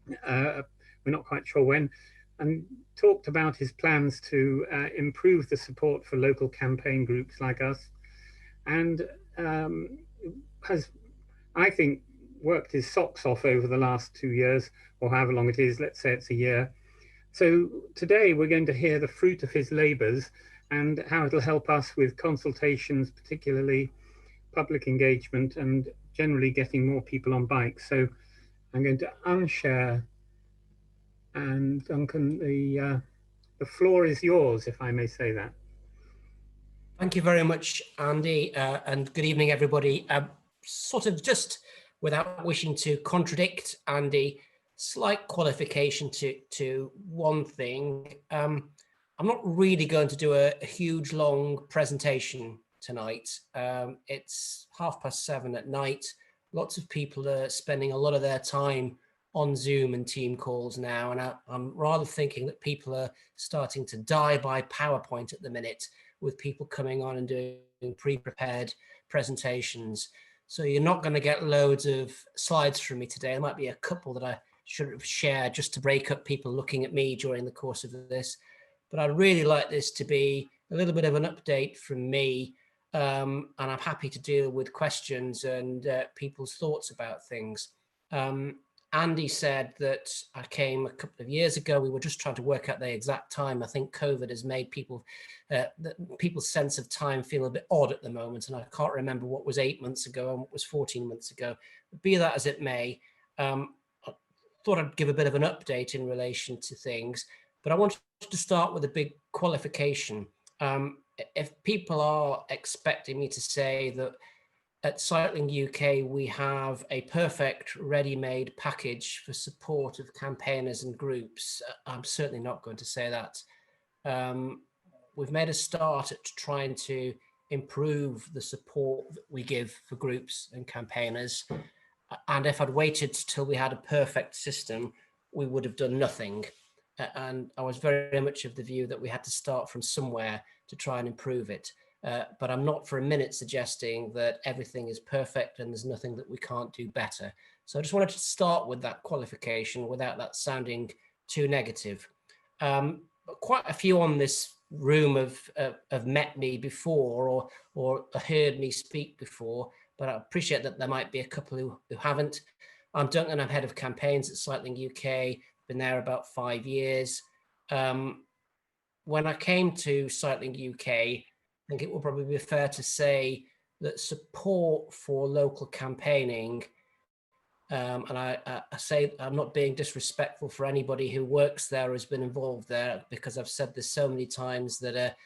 we're not quite sure when, and talked about his plans to improve the support for local campaign groups like us, and has, I think, worked his socks off over the last 2 years, or however long it is. Let's say it's a year. So today we're going to hear the fruit of his labours and how it'll help us with consultations, particularly public engagement and generally getting more people on bikes. So I'm going to unshare, and Duncan, the floor is yours, if I may say that. Thank you very much, Andy, and good evening, everybody. Sort of just without wishing to contradict Andy, slight qualification to one thing. I'm not really going to do a huge, long presentation tonight. It's 7:30 at night. Lots of people are spending a lot of their time on Zoom and team calls now, and I'm rather thinking that people are starting to die by PowerPoint at the minute, with people coming on and doing pre-prepared presentations. So you're not going to get loads of slides from me today. There might be a couple that I should have shared just to break up people looking at me during the course of this. But I'd really like this to be a little bit of an update from me, and I'm happy to deal with questions and people's thoughts about things. Andy said that I came a couple of years ago. We were just trying to work out the exact time. I think COVID has made people's sense of time feel a bit odd at the moment, and I can't remember what was 8 months ago and what was 14 months ago. But be that as it may, I thought I'd give a bit of an update in relation to things, but I wanted to start with a big qualification. If people are expecting me to say that at Cycling UK, we have a perfect ready-made package for support of campaigners and groups, I'm certainly not going to say that. We've made a start at trying to improve the support that we give for groups and campaigners. And if I'd waited till we had a perfect system, we would have done nothing. And I was very much of the view that we had to start from somewhere to try and improve it. But I'm not for a minute suggesting that everything is perfect and there's nothing that we can't do better. So I just wanted to start with that qualification without that sounding too negative. Quite a few on this room have met me before or heard me speak before, but I appreciate that there might be a couple who haven't. I'm Duncan, I'm head of campaigns at Cycling UK, been there about 5 years. When I came to Cycling UK, I think it will probably be fair to say that support for local campaigning, and I say I'm not being disrespectful for anybody who works there or has been involved there, because I've said this so many times that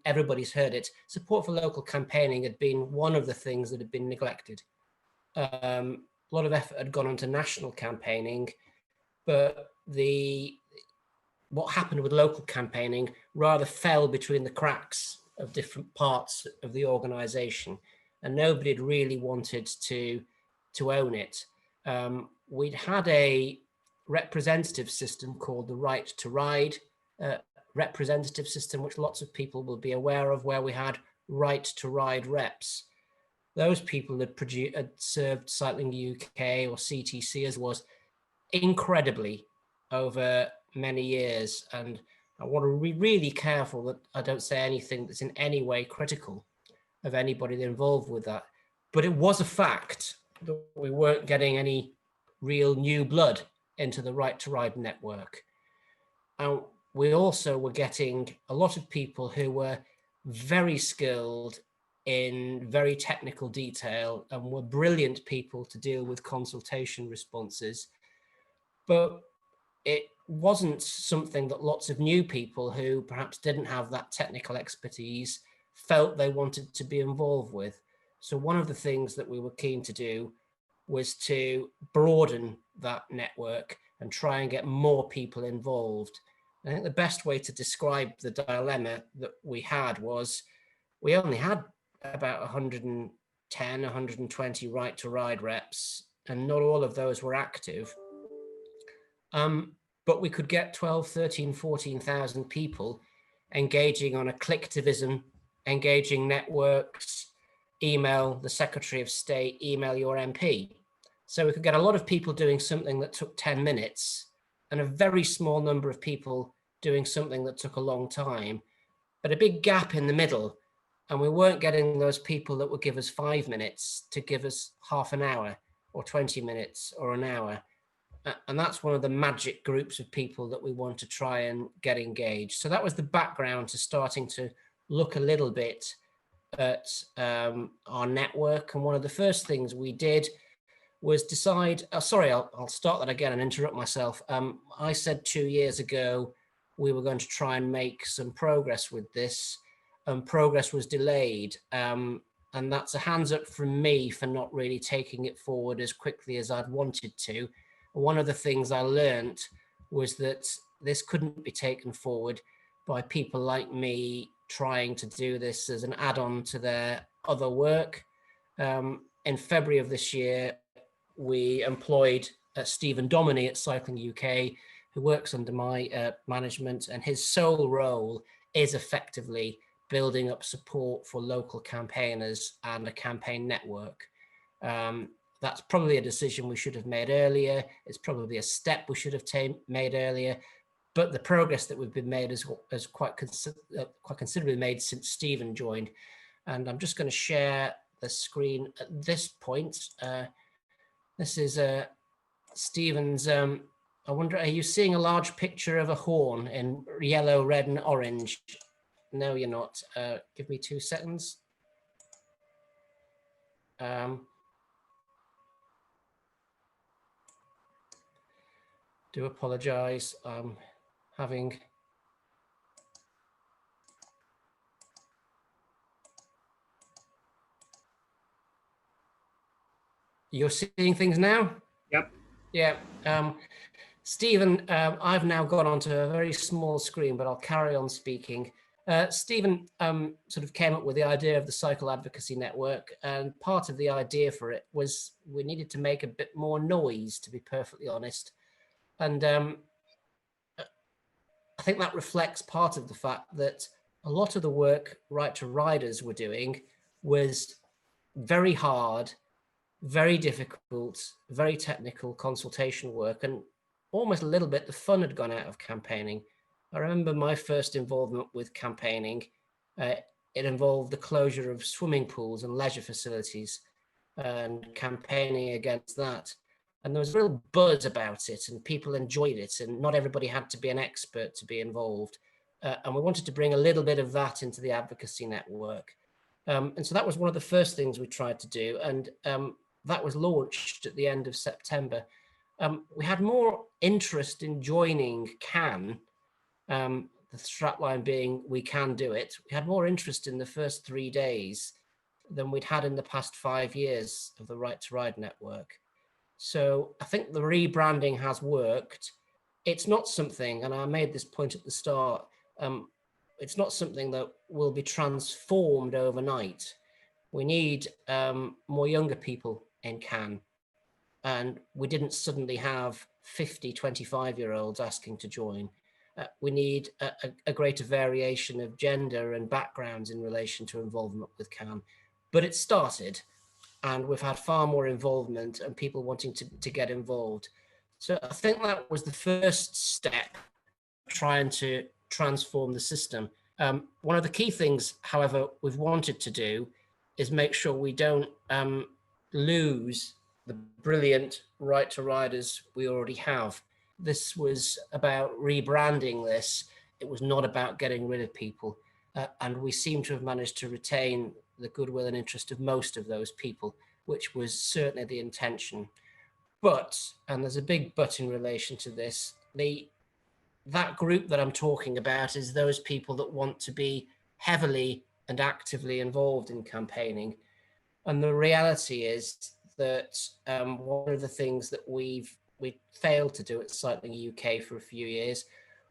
everybody's heard it. Support for local campaigning had been one of the things that had been neglected. A lot of effort had gone into national campaigning, but what happened with local campaigning rather fell between the cracks of different parts of the organisation, and nobody had really wanted to own it. We'd had a representative system called the Right to Ride representative system, which lots of people will be aware of, where we had Right to Ride reps. Those people had served Cycling UK or CTC as was incredibly over many years, and I want to be really careful that I don't say anything that's in any way critical of anybody involved with that. But it was a fact that we weren't getting any real new blood into the Right to Ride network. And we also were getting a lot of people who were very skilled in very technical detail and were brilliant people to deal with consultation responses. But it wasn't something that lots of new people who perhaps didn't have that technical expertise felt they wanted to be involved with. So one of the things that we were keen to do was to broaden that network and try and get more people involved. I think the best way to describe the dilemma that we had was we only had about 110, 120 Right to Ride reps, and not all of those were active. But we could get 12, 13, 14,000 people engaging on a clicktivism, engaging networks, email the Secretary of State, email your MP. So we could get a lot of people doing something that took 10 minutes and a very small number of people doing something that took a long time, but a big gap in the middle. And we weren't getting those people that would give us 5 minutes to give us half an hour or 20 minutes or an hour. And that's one of the magic groups of people that we want to try and get engaged. So that was the background to starting to look a little bit at our network. And one of the first things we did was decide, sorry, I'll start that again and interrupt myself. I said 2 years ago, we were going to try and make some progress with this, and progress was delayed. And that's a hands up from me for not really taking it forward as quickly as I'd wanted to. One of the things I learned was that this couldn't be taken forward by people like me trying to do this as an add-on to their other work. In February of this year, we employed Stephen Dominey at Cycling UK, who works under my management, and his sole role is effectively building up support for local campaigners and a campaign network. That's probably a decision we should have made earlier. It's probably a step we should have made earlier, but the progress that we've been made is quite considerably made since Stephen joined. And I'm just going to share the screen at this point. This is Stephen's, I wonder, are you seeing a large picture of a horn in yellow, red and orange? No, you're not. Give me 2 seconds. Do apologize. Having you're seeing things now? Yep. Yeah. Stephen, I've now gone onto a very small screen, but I'll carry on speaking. Stephen sort of came up with the idea of the Cycle Advocacy Network, and part of the idea for it was we needed to make a bit more noise, to be perfectly honest. And I think that reflects part of the fact that a lot of the work Right to Riders were doing was very hard, very difficult, very technical consultation work, and almost a little bit the fun had gone out of campaigning. I remember my first involvement with campaigning. It involved the closure of swimming pools and leisure facilities and campaigning against that. And there was a real buzz about it and people enjoyed it, and not everybody had to be an expert to be involved. And we wanted to bring a little bit of that into the advocacy network. And so that was one of the first things we tried to do. And that was launched at the end of September. We had more interest in joining CAN, the strapline being we can do it. We had more interest in the first 3 days than we'd had in the past 5 years of the Right to Ride network. So I think the rebranding has worked. It's not something, and I made this point at the start, it's not something that will be transformed overnight. We need more younger people in CAN. And we didn't suddenly have 50 25-year-olds asking to join. We need a greater variation of gender and backgrounds in relation to involvement with CAN. But it started, and we've had far more involvement and people wanting to get involved. So I think that was the first step, trying to transform the system. One of the key things, however, we've wanted to do is make sure we don't lose the brilliant Right to Riders we already have. This was about rebranding this. It was not about getting rid of people. And we seem to have managed to retain the goodwill and interest of most of those people, which was certainly the intention. But, and there's a big but in relation to this, that group that I'm talking about is those people that want to be heavily and actively involved in campaigning. And the reality is that one of the things that we failed to do at Cycling UK for a few years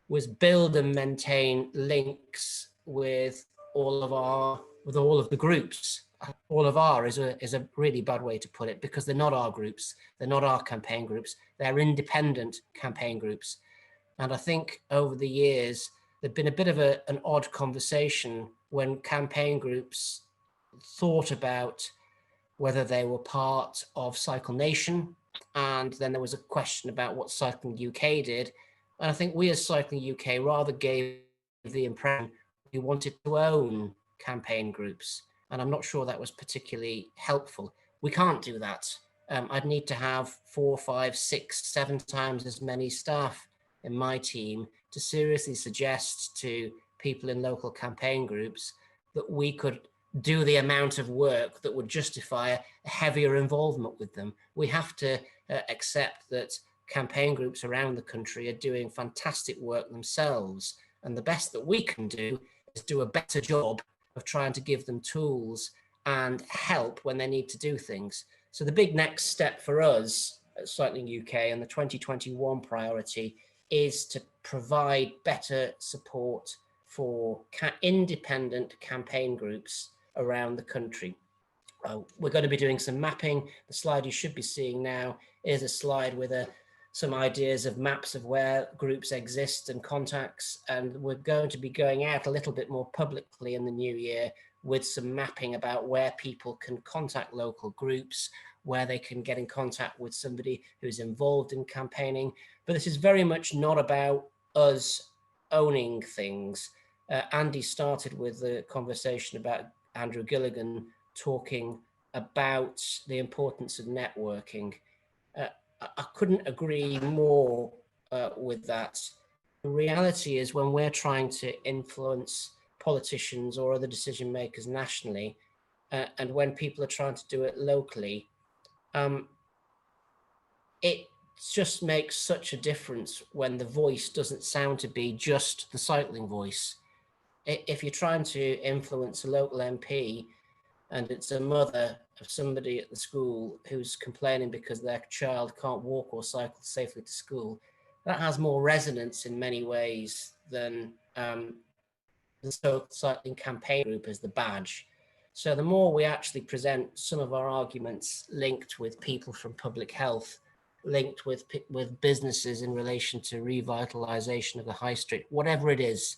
was build and maintain links with all of the groups. All of our is a really bad way to put it, because they're not our groups, they're not our campaign groups, they're independent campaign groups. And I think over the years there'd been a bit of an odd conversation when campaign groups thought about whether they were part of Cycle Nation And then there was a question about what Cycling UK did. And I think we as Cycling UK rather gave the impression we wanted to own campaign groups. And I'm not sure that was particularly helpful. We can't do that. I'd need to have 4, 5, 6, 7 times as many staff in my team to seriously suggest to people in local campaign groups that we could do the amount of work that would justify a heavier involvement with them. We have to accept that campaign groups around the country are doing fantastic work themselves. And the best that we can do is do a better job of trying to give them tools and help when they need to do things. So the big next step for us at Cycling UK and the 2021 priority is to provide better support for independent campaign groups around the country. We're going to be doing some mapping. The slide you should be seeing now is a slide with some ideas of maps of where groups exist and contacts. And we're going to be going out a little bit more publicly in the new year with some mapping about where people can contact local groups, where they can get in contact with somebody who's involved in campaigning. But this is very much not about us owning things. Andy started with the conversation about Andrew Gilligan talking about the importance of networking. I couldn't agree more with that. The reality is when we're trying to influence politicians or other decision makers nationally, and when people are trying to do it locally, it just makes such a difference when the voice doesn't sound to be just the cycling voice. If you're trying to influence a local MP and it's a mother of somebody at the school who's complaining because their child can't walk or cycle safely to school, that has more resonance in many ways than the cycling campaign group as the badge. So the more we actually present some of our arguments linked with people from public health, linked with businesses in relation to revitalisation of the high street, whatever it is,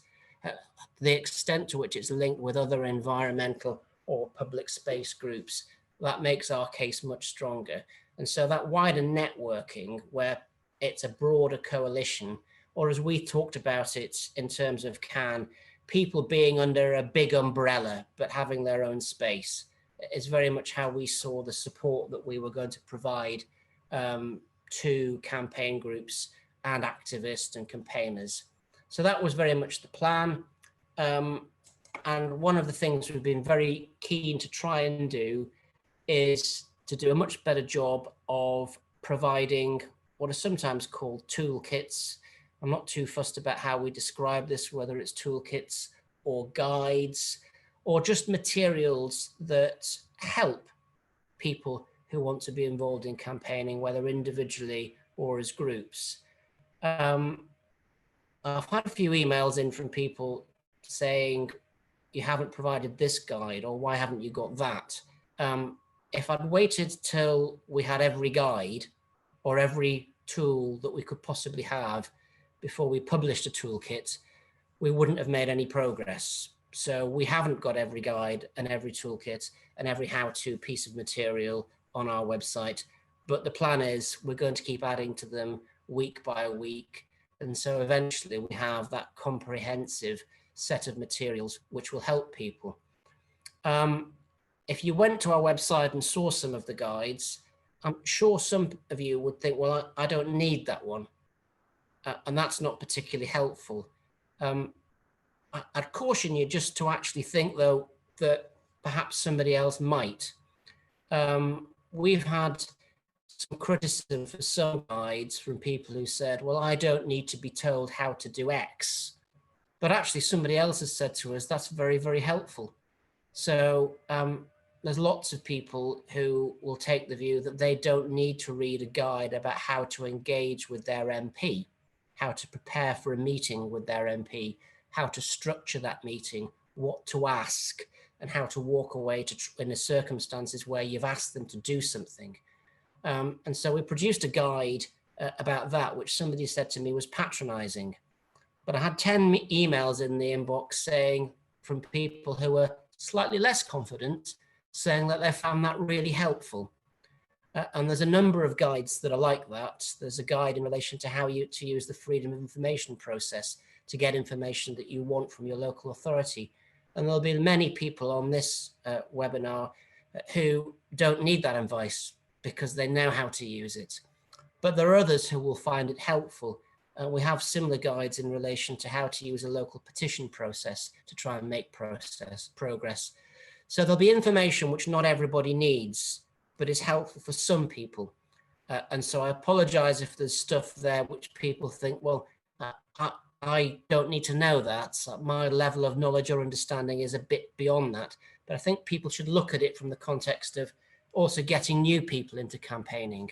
the extent to which it's linked with other environmental or public space groups, that makes our case much stronger. And so that wider networking, where it's a broader coalition, or as we talked about it in terms of people being under a big umbrella but having their own space, is very much how we saw the support that we were going to provide to campaign groups and activists and campaigners. So that was very much the plan. And one of the things we've been very keen to try and do is to do a much better job of providing what are sometimes called toolkits. I'm not too fussed about how we describe this, whether it's toolkits or guides or just materials that help people who want to be involved in campaigning, whether individually or as groups. I've had a few emails in from people saying, you haven't provided this guide, or why haven't you got that? If I'd waited till we had every guide or every tool that we could possibly have before we published a toolkit, we wouldn't have made any progress. So we haven't got every guide and every toolkit and every how-to piece of material on our website. But the plan is we're going to keep adding to them week by week. And so eventually we have that comprehensive set of materials which will help people. If you went to our website and saw some of the guides, I'm sure some of you would think, well, I don't need that one. And that's not particularly helpful. I'd caution you just to actually think, though, that perhaps somebody else might. We've had some criticism for some guides from people who said, well, I don't need to be told how to do X. But actually somebody else has said to us, that's very, very helpful. So there's lots of people who will take the view that they don't need to read a guide about how to engage with their MP, how to prepare for a meeting with their MP, how to structure that meeting, what to ask, and how to walk away in the circumstances where you've asked them to do something. And so we produced a guide about that, which somebody said to me was patronizing. But I had 10 emails in the inbox saying from people who were slightly less confident, saying that they found that really helpful. And there's a number of guides that are like that. There's a guide in relation to how to use the freedom of information process to get information that you want from your local authority. And there'll be many people on this webinar who don't need that advice because they know how to use it. But there are others who will find it helpful. We have similar guides in relation to how to use a local petition process to try and make progress. So there'll be information which not everybody needs, but is helpful for some people. And so I apologize if there's stuff there which people think, well, I don't need to know that. So my level of knowledge or understanding is a bit beyond that. But I think people should look at it from the context of also getting new people into campaigning,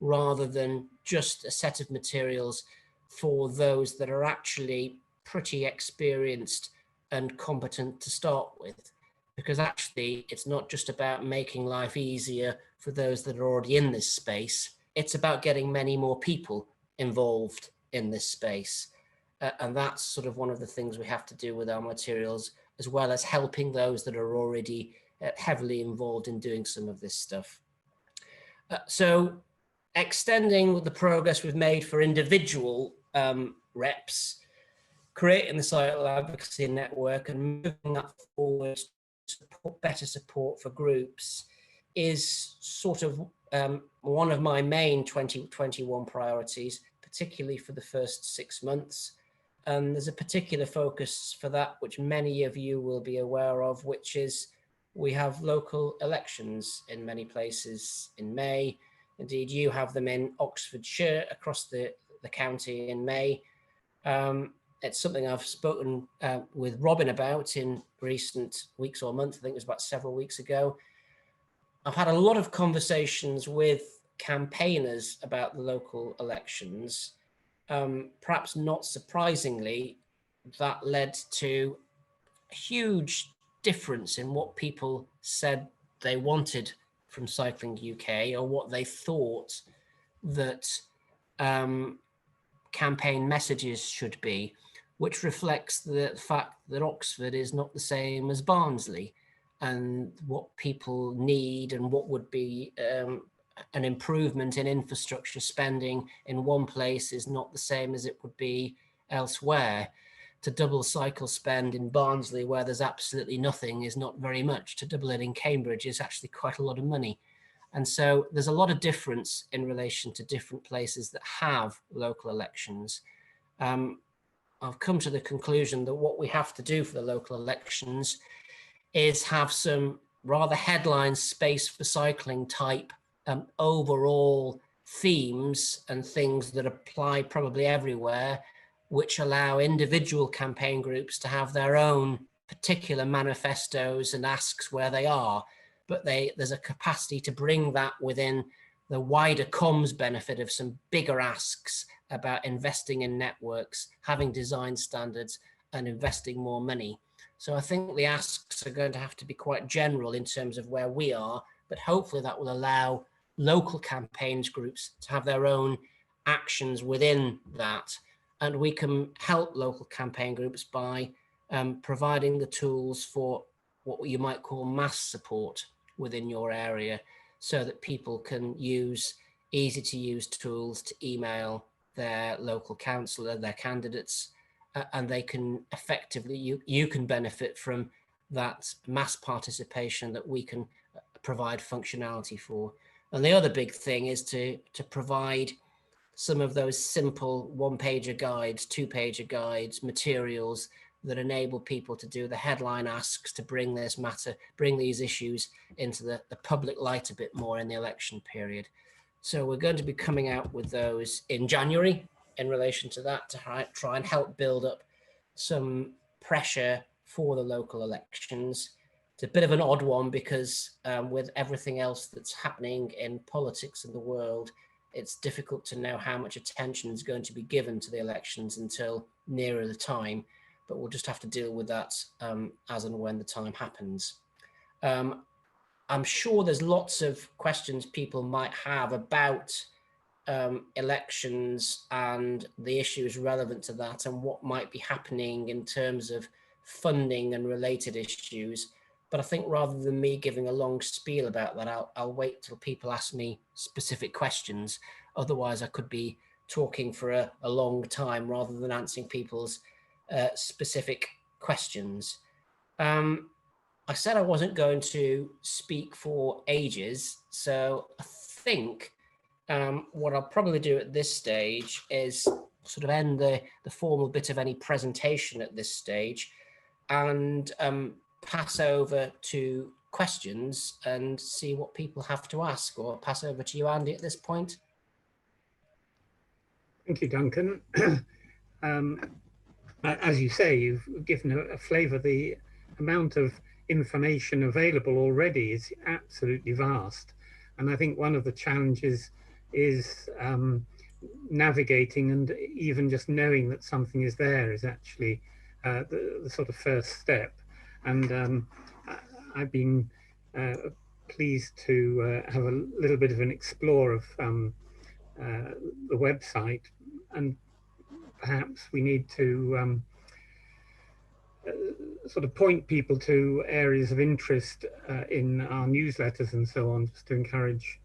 rather than just a set of materials for those that are actually pretty experienced and competent to start with. Because actually, it's not just about making life easier for those that are already in this space. It's about getting many more people involved in this space. And that's sort of one of the things we have to do with our materials, as well as helping those that are already heavily involved in doing some of this stuff. So extending the progress we've made for individual reps, creating the Cycle Advocacy Network and moving that forward to support better support for groups is sort of one of my main 2021 priorities, particularly for the first 6 months. And there's a particular focus for that, which many of you will be aware of, which is we have local elections in many places in May. Indeed, you have them in Oxfordshire across the county in May. It's something I've spoken with Robin about in recent weeks or months. I think it was about several weeks ago. I've had a lot of conversations with campaigners about the local elections. Perhaps not surprisingly, that led to a huge difference in what people said they wanted from Cycling UK, or what they thought that campaign messages should be, which reflects the fact that Oxford is not the same as Barnsley, and what people need and what would be an improvement in infrastructure spending in one place is not the same as it would be elsewhere. To double cycle spend in Barnsley, where there's absolutely nothing, is not very much. To double it in Cambridge is actually quite a lot of money. And so there's a lot of difference in relation to different places that have local elections. I've come to the conclusion that what we have to do for the local elections is have some rather headline space for cycling type overall themes and things that apply probably everywhere, which allow individual campaign groups to have their own particular manifestos and asks where they are. But there's a capacity to bring that within the wider comms benefit of some bigger asks about investing in networks, having design standards, and investing more money. So I think the asks are going to have to be quite general in terms of where we are, but hopefully that will allow local campaigns groups to have their own actions within that. And we can help local campaign groups by providing the tools for what you might call mass support within your area, so that people can use easy to use tools to email their local councillor, their candidates, and they can effectively, you can benefit from that mass participation that we can provide functionality for. And the other big thing is to provide some of those simple one-pager guides, two-pager guides, materials that enable people to do the headline asks, to bring this matter, bring these issues into the public light a bit more in the election period. So we're going to be coming out with those in January in relation to that, to try and help build up some pressure for the local elections. It's a bit of an odd one because with everything else that's happening in politics in the world, it's difficult to know how much attention is going to be given to the elections until nearer the time, but we'll just have to deal with that as and when the time happens. I'm sure there's lots of questions people might have about elections and the issues relevant to that and what might be happening in terms of funding and related issues. But I think rather than me giving a long spiel about that, I'll wait till people ask me specific questions. Otherwise, I could be talking for a long time rather than answering people's specific questions. I said I wasn't going to speak for ages, so I think what I'll probably do at this stage is sort of end the formal bit of any presentation at this stage and pass over to questions and see what people have to ask, or pass over to you, Andy, at this point. Thank you, Duncan. As you say, you've given a flavour. The amount of information available already is absolutely vast. And I think one of the challenges is navigating, and even just knowing that something is there is actually the sort of first step. And I've been pleased to have a little bit of an explore of the website, and perhaps we need to sort of point people to areas of interest in our newsletters and so on, just to encourage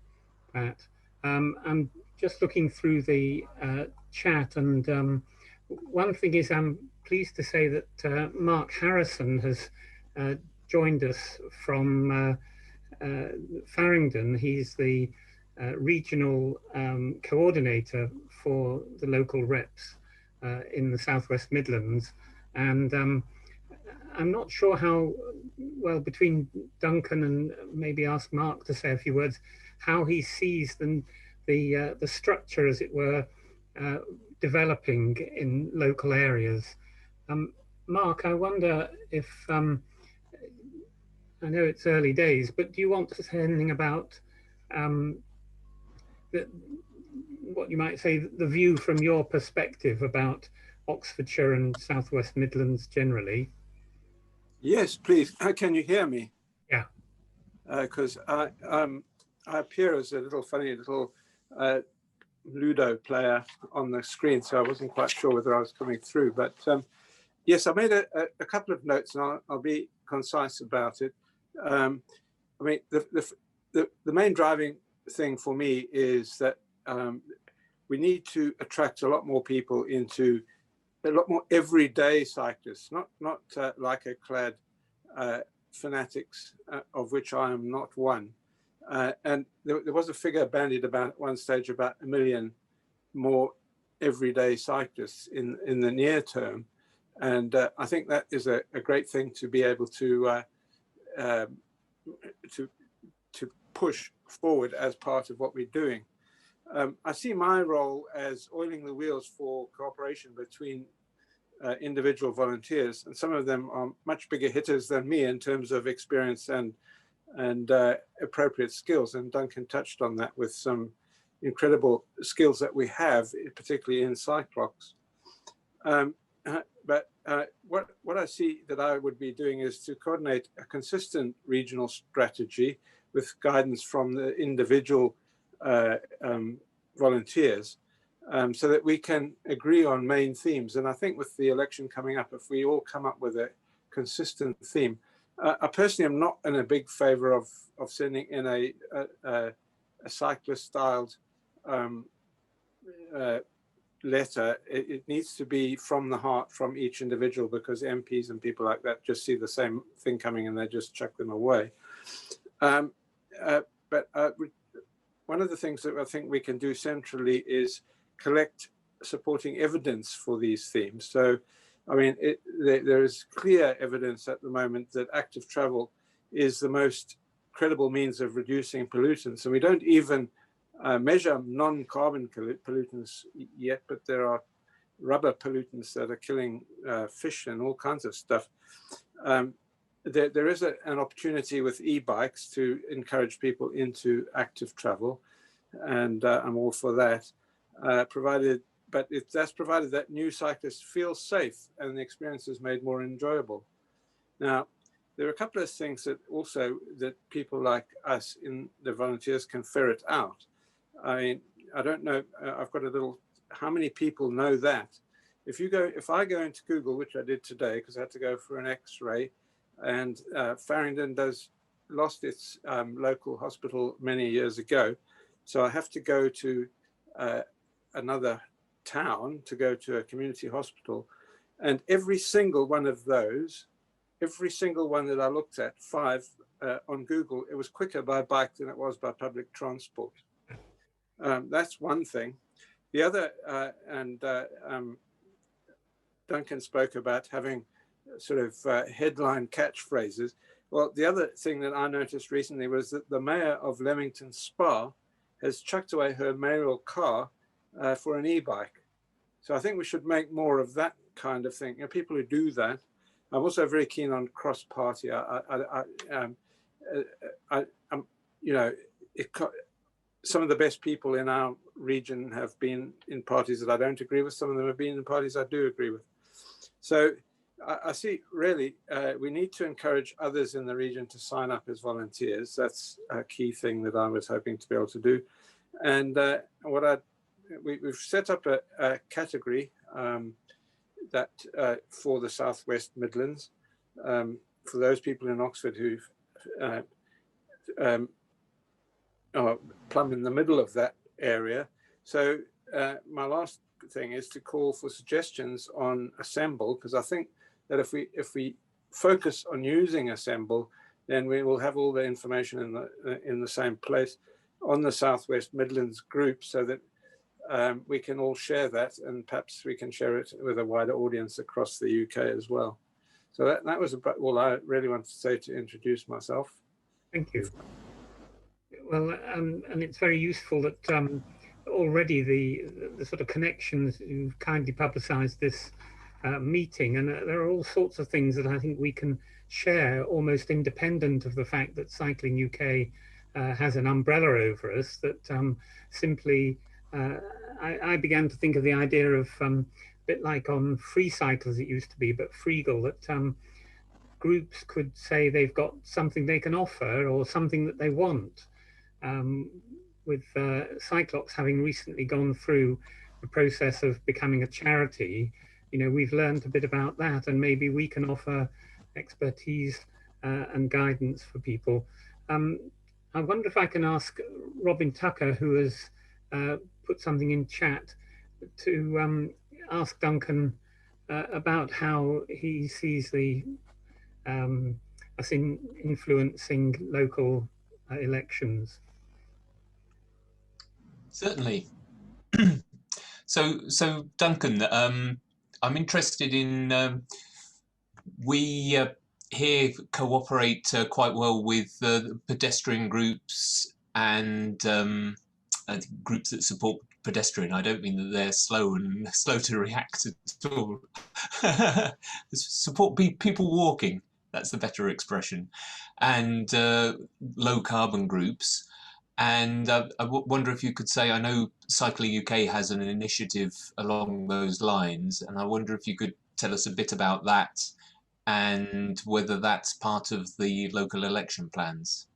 that. I'm just looking through the chat, and one thing is I'm pleased to say that Mark Harrison has joined us from Farringdon. He's the regional coordinator for the local reps in the Southwest Midlands, and I'm not sure how well, between Duncan and maybe ask Mark to say a few words, how he sees the structure, as it were, developing in local areas. Mark, I wonder if, I know it's early days, but do you want to say anything about what you might say, the view from your perspective about Oxfordshire and Southwest Midlands generally? Yes, please. Can you hear me? Yeah. Because I appear as a little funny little Ludo player on the screen, so I wasn't quite sure whether I was coming through. But yes, I made a couple of notes, and I'll be concise about it. I mean, the main driving thing for me is that we need to attract a lot more people into a lot more everyday cyclists, not like a clad fanatics, of which I am not one. And there was a figure bandied about at one stage about 1 million more everyday cyclists in the near term. And I think that is a great thing to be able to push forward as part of what we're doing. I see my role as oiling the wheels for cooperation between individual volunteers, and some of them are much bigger hitters than me in terms of experience and appropriate skills. And Duncan touched on that with some incredible skills that we have, particularly in Cyclox. But what I see that I would be doing is to coordinate a consistent regional strategy with guidance from the individual volunteers, so that we can agree on main themes. And I think with the election coming up, if we all come up with a consistent theme, I personally am not in a big favor of sending in a cyclist-styled letter. It needs to be from the heart, from each individual, because MPs and people like that just see the same thing coming and they just chuck them away. But one of the things that I think we can do centrally is collect supporting evidence for these themes. So, I mean, there is clear evidence at the moment that active travel is the most credible means of reducing pollutants. And we don't even measure non-carbon pollutants yet, but there are rubber pollutants that are killing fish and all kinds of stuff. There is an opportunity with e-bikes to encourage people into active travel, and I'm all for that, provided that new cyclists feel safe and the experience is made more enjoyable. Now, there are a couple of things that people like us in the volunteers can ferret out. I mean, I don't know, I've got a little, how many people know that? If I go into Google, which I did today because I had to go for an X-ray, And Farringdon lost its local hospital many years ago. So I have to go to another town to go to a community hospital. And every single one of those, every single one that I looked at, 5 on Google, it was quicker by bike than it was by public transport. That's one thing. The other, Duncan spoke about having sort of headline catchphrases. Well, the other thing that I noticed recently was that the mayor of Leamington Spa has chucked away her mayoral car for an e-bike. So I think we should make more of that kind of thing. You know, people who do that. I'm also very keen on cross-party. You know, some of the best people in our region have been in parties that I don't agree with. Some of them have been in parties I do agree with. So I see really we need to encourage others in the region to sign up as volunteers. That's a key thing that I was hoping to be able to do. And we've set up a category that for the Southwest Midlands, for those people in Oxford who are plumb in the middle of that area. So my last thing is to call for suggestions on Assemble, because I think that if we focus on using Assemble, then we will have all the information in the same place on the Southwest Midlands group, so that we can all share that, and perhaps we can share it with a wider audience across the UK as well. So that was about all I really wanted to say to introduce myself. Thank you. Well, and it's very useful that already the sort of connections, you've kindly publicised this meeting, and there are all sorts of things that I think we can share almost independent of the fact that Cycling UK has an umbrella over us, that simply I began to think of the idea of a bit like on Free Cycle as it used to be, but Freegal, that groups could say they've got something they can offer or something that they want. With Cyclops having recently gone through the process of becoming a charity, you know, we've learned a bit about that, and maybe we can offer expertise and guidance for people. I wonder if I can ask Robin Tucker, who has put something in chat, to ask Duncan about how he sees the us influencing local elections. Certainly. So Duncan, I'm interested in we here cooperate quite well with pedestrian groups and groups that support pedestrian. I don't mean that they're slow to react at all. Support people walking. That's the better expression, and low carbon groups. And I wonder if you could say, I know Cycling UK has an initiative along those lines, and I wonder if you could tell us a bit about that and whether that's part of the local election plans.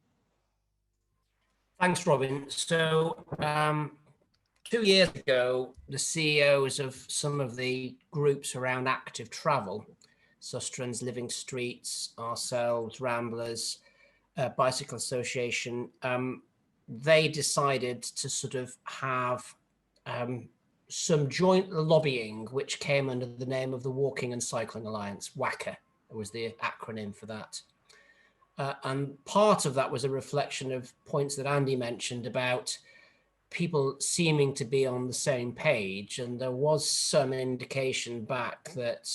Thanks, Robin. So 2 years ago, the CEOs of some of the groups around active travel, Sustrans, Living Streets, ourselves, Ramblers, Bicycle Association, they decided to sort of have some joint lobbying, which came under the name of the Walking and Cycling Alliance, WACA was the acronym for that. And part of that was a reflection of points that Andy mentioned about people seeming to be on the same page. And there was some indication back that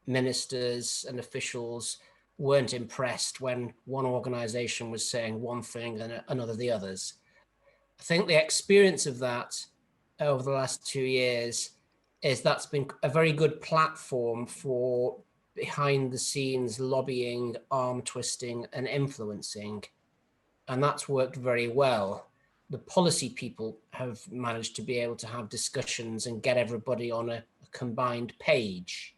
ministers and officials weren't impressed when one organization was saying one thing and another the others. I think the experience of that over the last 2 years is that's been a very good platform for behind the scenes lobbying, arm twisting and influencing. And that's worked very well. The policy people have managed to be able to have discussions and get everybody on a combined page.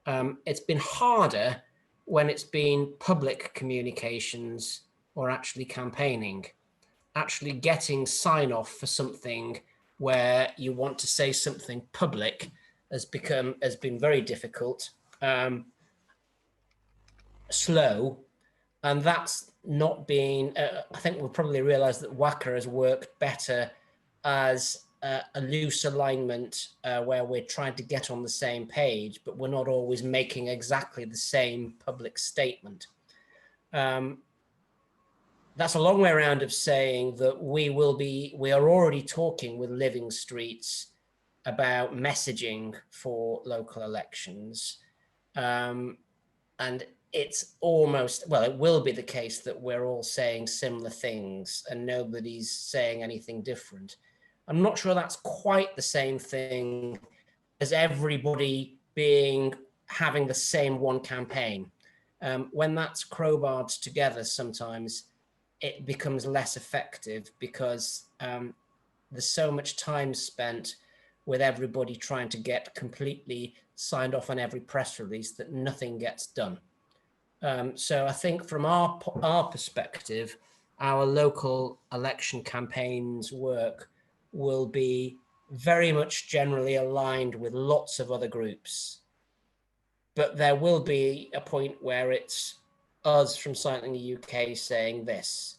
It's been harder when it's been public communications or actually campaigning. Actually getting sign off for something where you want to say something public has been very difficult. slow, and that's not been, I think we'll probably realize that WACA has worked better as a loose alignment where we're trying to get on the same page, but we're not always making exactly the same public statement. That's a long way around of saying that we are already talking with Living Streets about messaging for local elections. And it's almost, well, it will be the case that we're all saying similar things and nobody's saying anything different. I'm not sure that's quite the same thing as everybody having the same one campaign. When that's crowbarred together, sometimes it becomes less effective because there's so much time spent with everybody trying to get completely signed off on every press release that nothing gets done. So I think from our perspective, our local election campaigns work will be very much generally aligned with lots of other groups. But there will be a point where it's us from Cycling the UK saying this.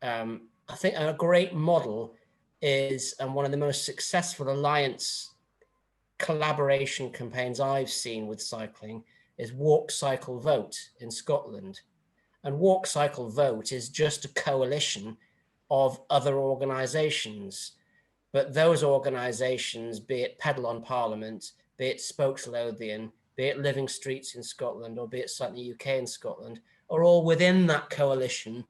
I think a great model is, and one of the most successful alliance collaboration campaigns I've seen with cycling is Walk, Cycle, Vote in Scotland. And Walk, Cycle, Vote is just a coalition of other organisations. But those organisations, be it Pedal on Parliament, be it Spokes Lothian, be it Living Streets in Scotland, or be it Cycling UK in Scotland, are all within that coalition,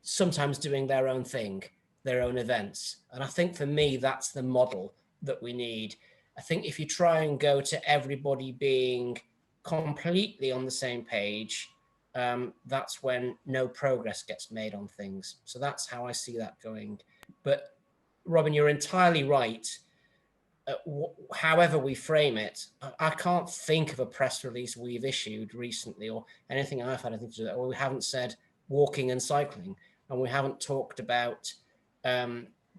sometimes doing their own thing, their own events. And I think for me, that's the model that we need. I think if you try and go to everybody being completely on the same page, that's when no progress gets made on things. So that's how I see that going. But Robin, you're entirely right. However we frame it, I can't think of a press release we've issued recently or anything I've had anything to do with that, where we haven't said walking and cycling, and we haven't talked about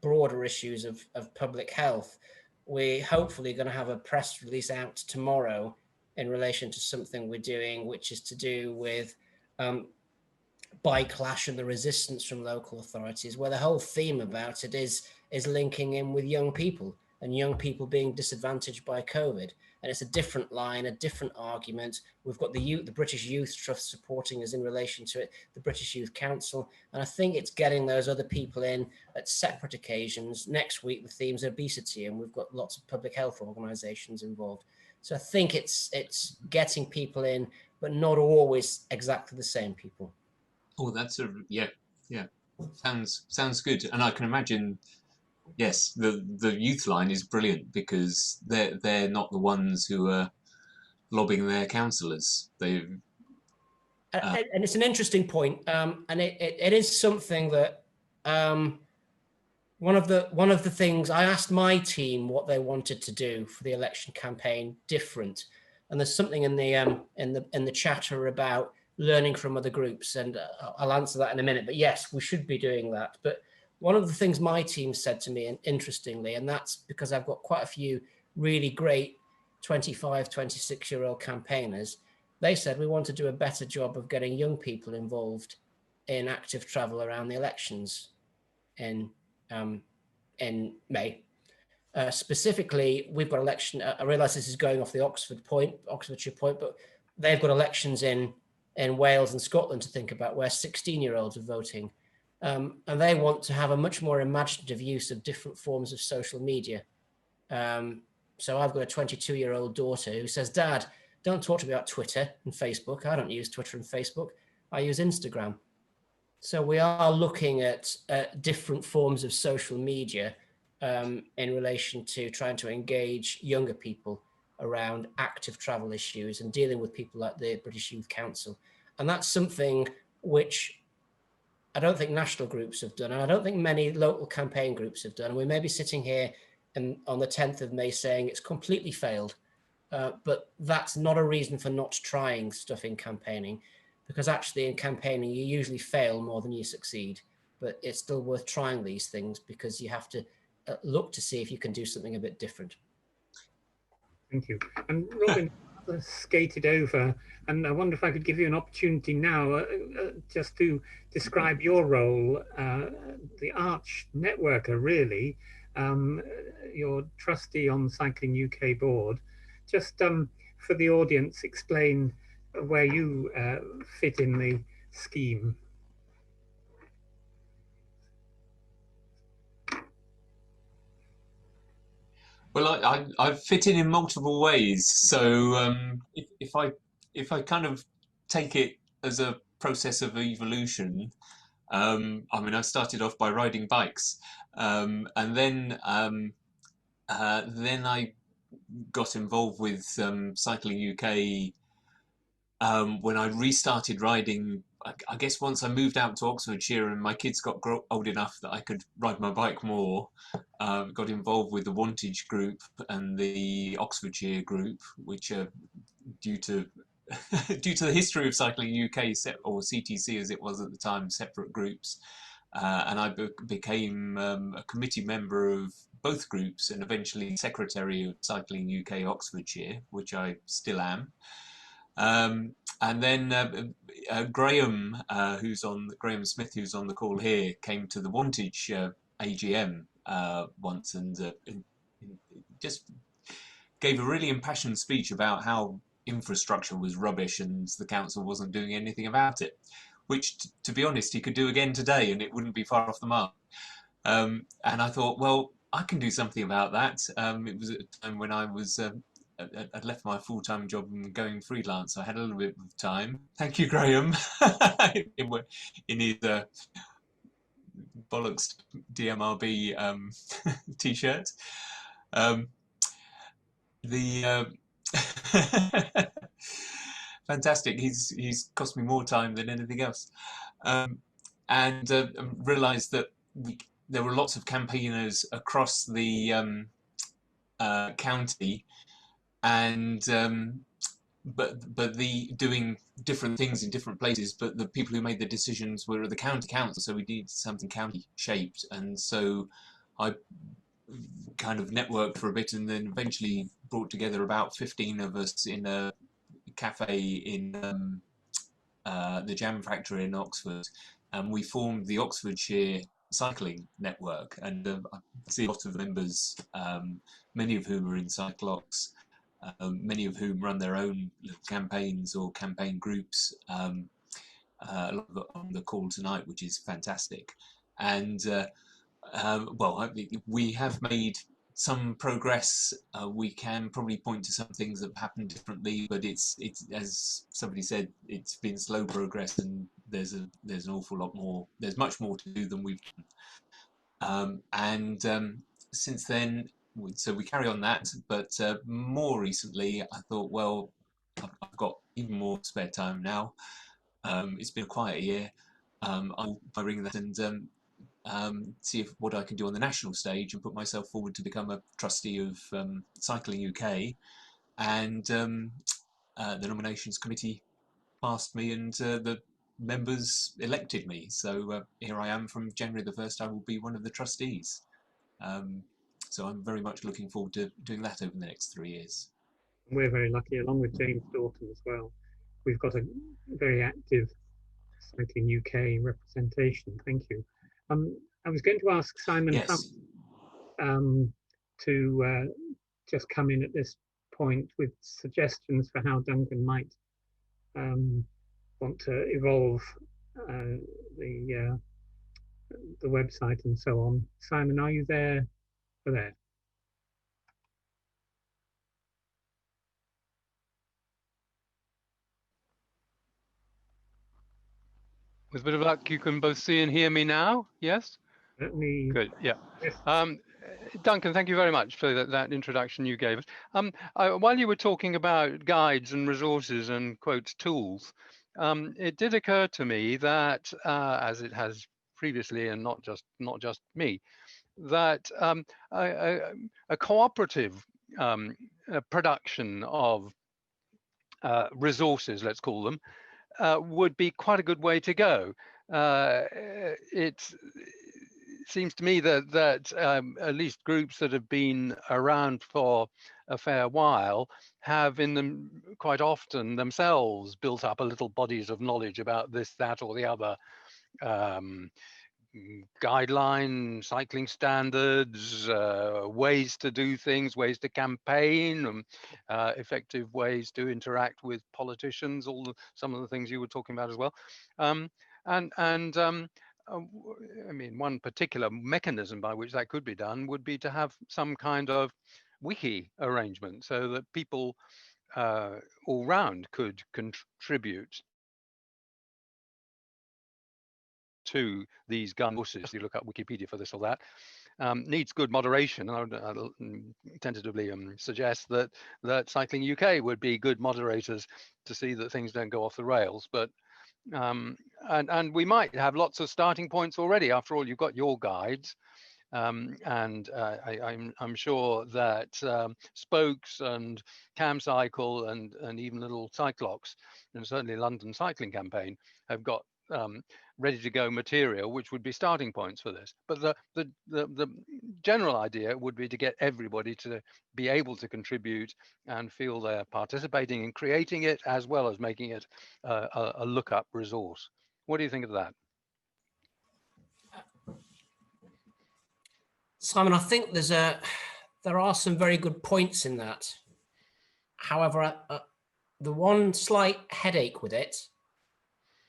broader issues of public health. We're hopefully going to have a press release out tomorrow in relation to something we're doing, which is to do with backlash and the resistance from local authorities, where the whole theme about it is linking in with young people and young people being disadvantaged by COVID. And it's a different line, a different argument. We've got the British Youth Trust supporting us in relation to it, the British Youth Council. And I think it's getting those other people in at separate occasions. Next week, the theme's obesity, and we've got lots of public health organisations involved. So I think it's getting people in, but not always exactly the same people. Oh, that's yeah. Sounds good. And I can imagine, yes, the youth line is brilliant because they're not the ones who are lobbying their councillors. And it's an interesting point, and it is something that one of the things I asked my team what they wanted to do for the election campaign different, and there's something in the chatter about learning from other groups, and I'll answer that in a minute. But yes, we should be doing that. But one of the things my team said to me, and interestingly, and that's because I've got quite a few really great 25, 26-year-old campaigners, they said we want to do a better job of getting young people involved in active travel around the elections in May. Specifically, we've got election. I realise this is going off the Oxfordshire point, but they've got elections in Wales and Scotland to think about, where 16-year-olds are voting. And they want to have a much more imaginative use of different forms of social media. So I've got a 22-year-old daughter who says, "Dad, don't talk to me about Twitter and Facebook. I don't use Twitter and Facebook. I use Instagram." So we are looking at different forms of social media in relation to trying to engage younger people around active travel issues and dealing with people like the British Youth Council. And that's something which I don't think national groups have done, and I don't think many local campaign groups have done. And we may be sitting here on the 10th of May saying it's completely failed, but that's not a reason for not trying stuff in campaigning, because actually in campaigning you usually fail more than you succeed, but it's still worth trying these things because you have to look to see if you can do something a bit different. Thank you. And Robin, skated over, and I wonder if I could give you an opportunity now just to describe your role, the arch networker, really, your trustee on Cycling UK board. Just for the audience, explain where you fit in the scheme. Well, I fit in multiple ways. So if I kind of take it as a process of evolution, I mean, I started off by riding bikes, and then I got involved with Cycling UK when I restarted riding. I guess once I moved out to Oxfordshire and my kids got old enough that I could ride my bike more, got involved with the Wantage group and the Oxfordshire group, which are due to due to the history of Cycling UK, or CTC as it was at the time, separate groups. And I became a committee member of both groups and eventually secretary of Cycling UK Oxfordshire, which I still am. And then Graham, Graham Smith, who's on the call here, came to the Wantage AGM once and just gave a really impassioned speech about how infrastructure was rubbish and the council wasn't doing anything about it, which, to be honest, he could do again today and it wouldn't be far off the mark. And I thought, well, I can do something about that. It was at a time when I was I'd left my full-time job and going freelance. I had a little bit of time. Thank you, Graham, in his bollocks DMRB t-shirt. Fantastic. He's cost me more time than anything else, and realised that there were lots of campaigners across the county, and but the doing different things in different places, but the people who made the decisions were the county council, so we needed something county shaped. And so I kind of networked for a bit and then eventually brought together about 15 of us in a cafe in the Jam Factory in Oxford, and we formed the Oxfordshire Cycling Network. And I see a lot of members, many of whom are in Cyclox, many of whom run their own little campaigns or campaign groups. A lot of it on the call tonight, which is fantastic. And well, we have made some progress. We can probably point to some things that have happened differently, but it's as somebody said, it's been slow progress, and there's an awful lot more. There's much more to do than we've done. Since then, so we carry on that. But more recently, I thought, well, I've got even more spare time now. It's been a quiet year. I'll bring that and see what I can do on the national stage and put myself forward to become a trustee of Cycling UK. And the nominations committee passed me, and the members elected me. So here I am. From January the 1st, I will be one of the trustees. So I'm very much looking forward to doing that over the next 3 years. We're very lucky, along with James Dorton as well. We've got a very active Cycling UK representation. Thank you. I was going to ask Simon Yes. to just come in at this point with suggestions for how Duncan might want to evolve the website and so on. Simon, are you there? There. With a bit of luck, you can both see and hear me now. Yes. Certainly. Good. Yeah. Yes. Duncan, thank you very much for that introduction you gave us. While you were talking about guides and resources and quotes tools, it did occur to me that, as it has previously, and not just me, that a cooperative production of resources, let's call them, would be quite a good way to go. seems to me that at least groups that have been around for a fair while have in them quite often themselves built up a little bodies of knowledge about this, that, or the other. Guidelines, cycling standards, ways to do things, ways to campaign, effective ways to interact with politicians, some of the things you were talking about as well. I mean, one particular mechanism by which that could be done would be to have some kind of wiki arrangement so that people all round could contribute to these gun courses. You look up Wikipedia for this or that. Needs good moderation. I would tentatively suggest that Cycling UK would be good moderators to see that things don't go off the rails. But and we might have lots of starting points already. After all, you've got your guides. I'm sure that Spokes and CamCycle and even little Cyclox, and certainly London Cycling Campaign, have got ready to go material, which would be starting points for this. But the general idea would be to get everybody to be able to contribute and feel they're participating in creating it, as well as making it a look-up resource. What do you think of that? Simon, I think there are some very good points in that. However, the one slight headache with it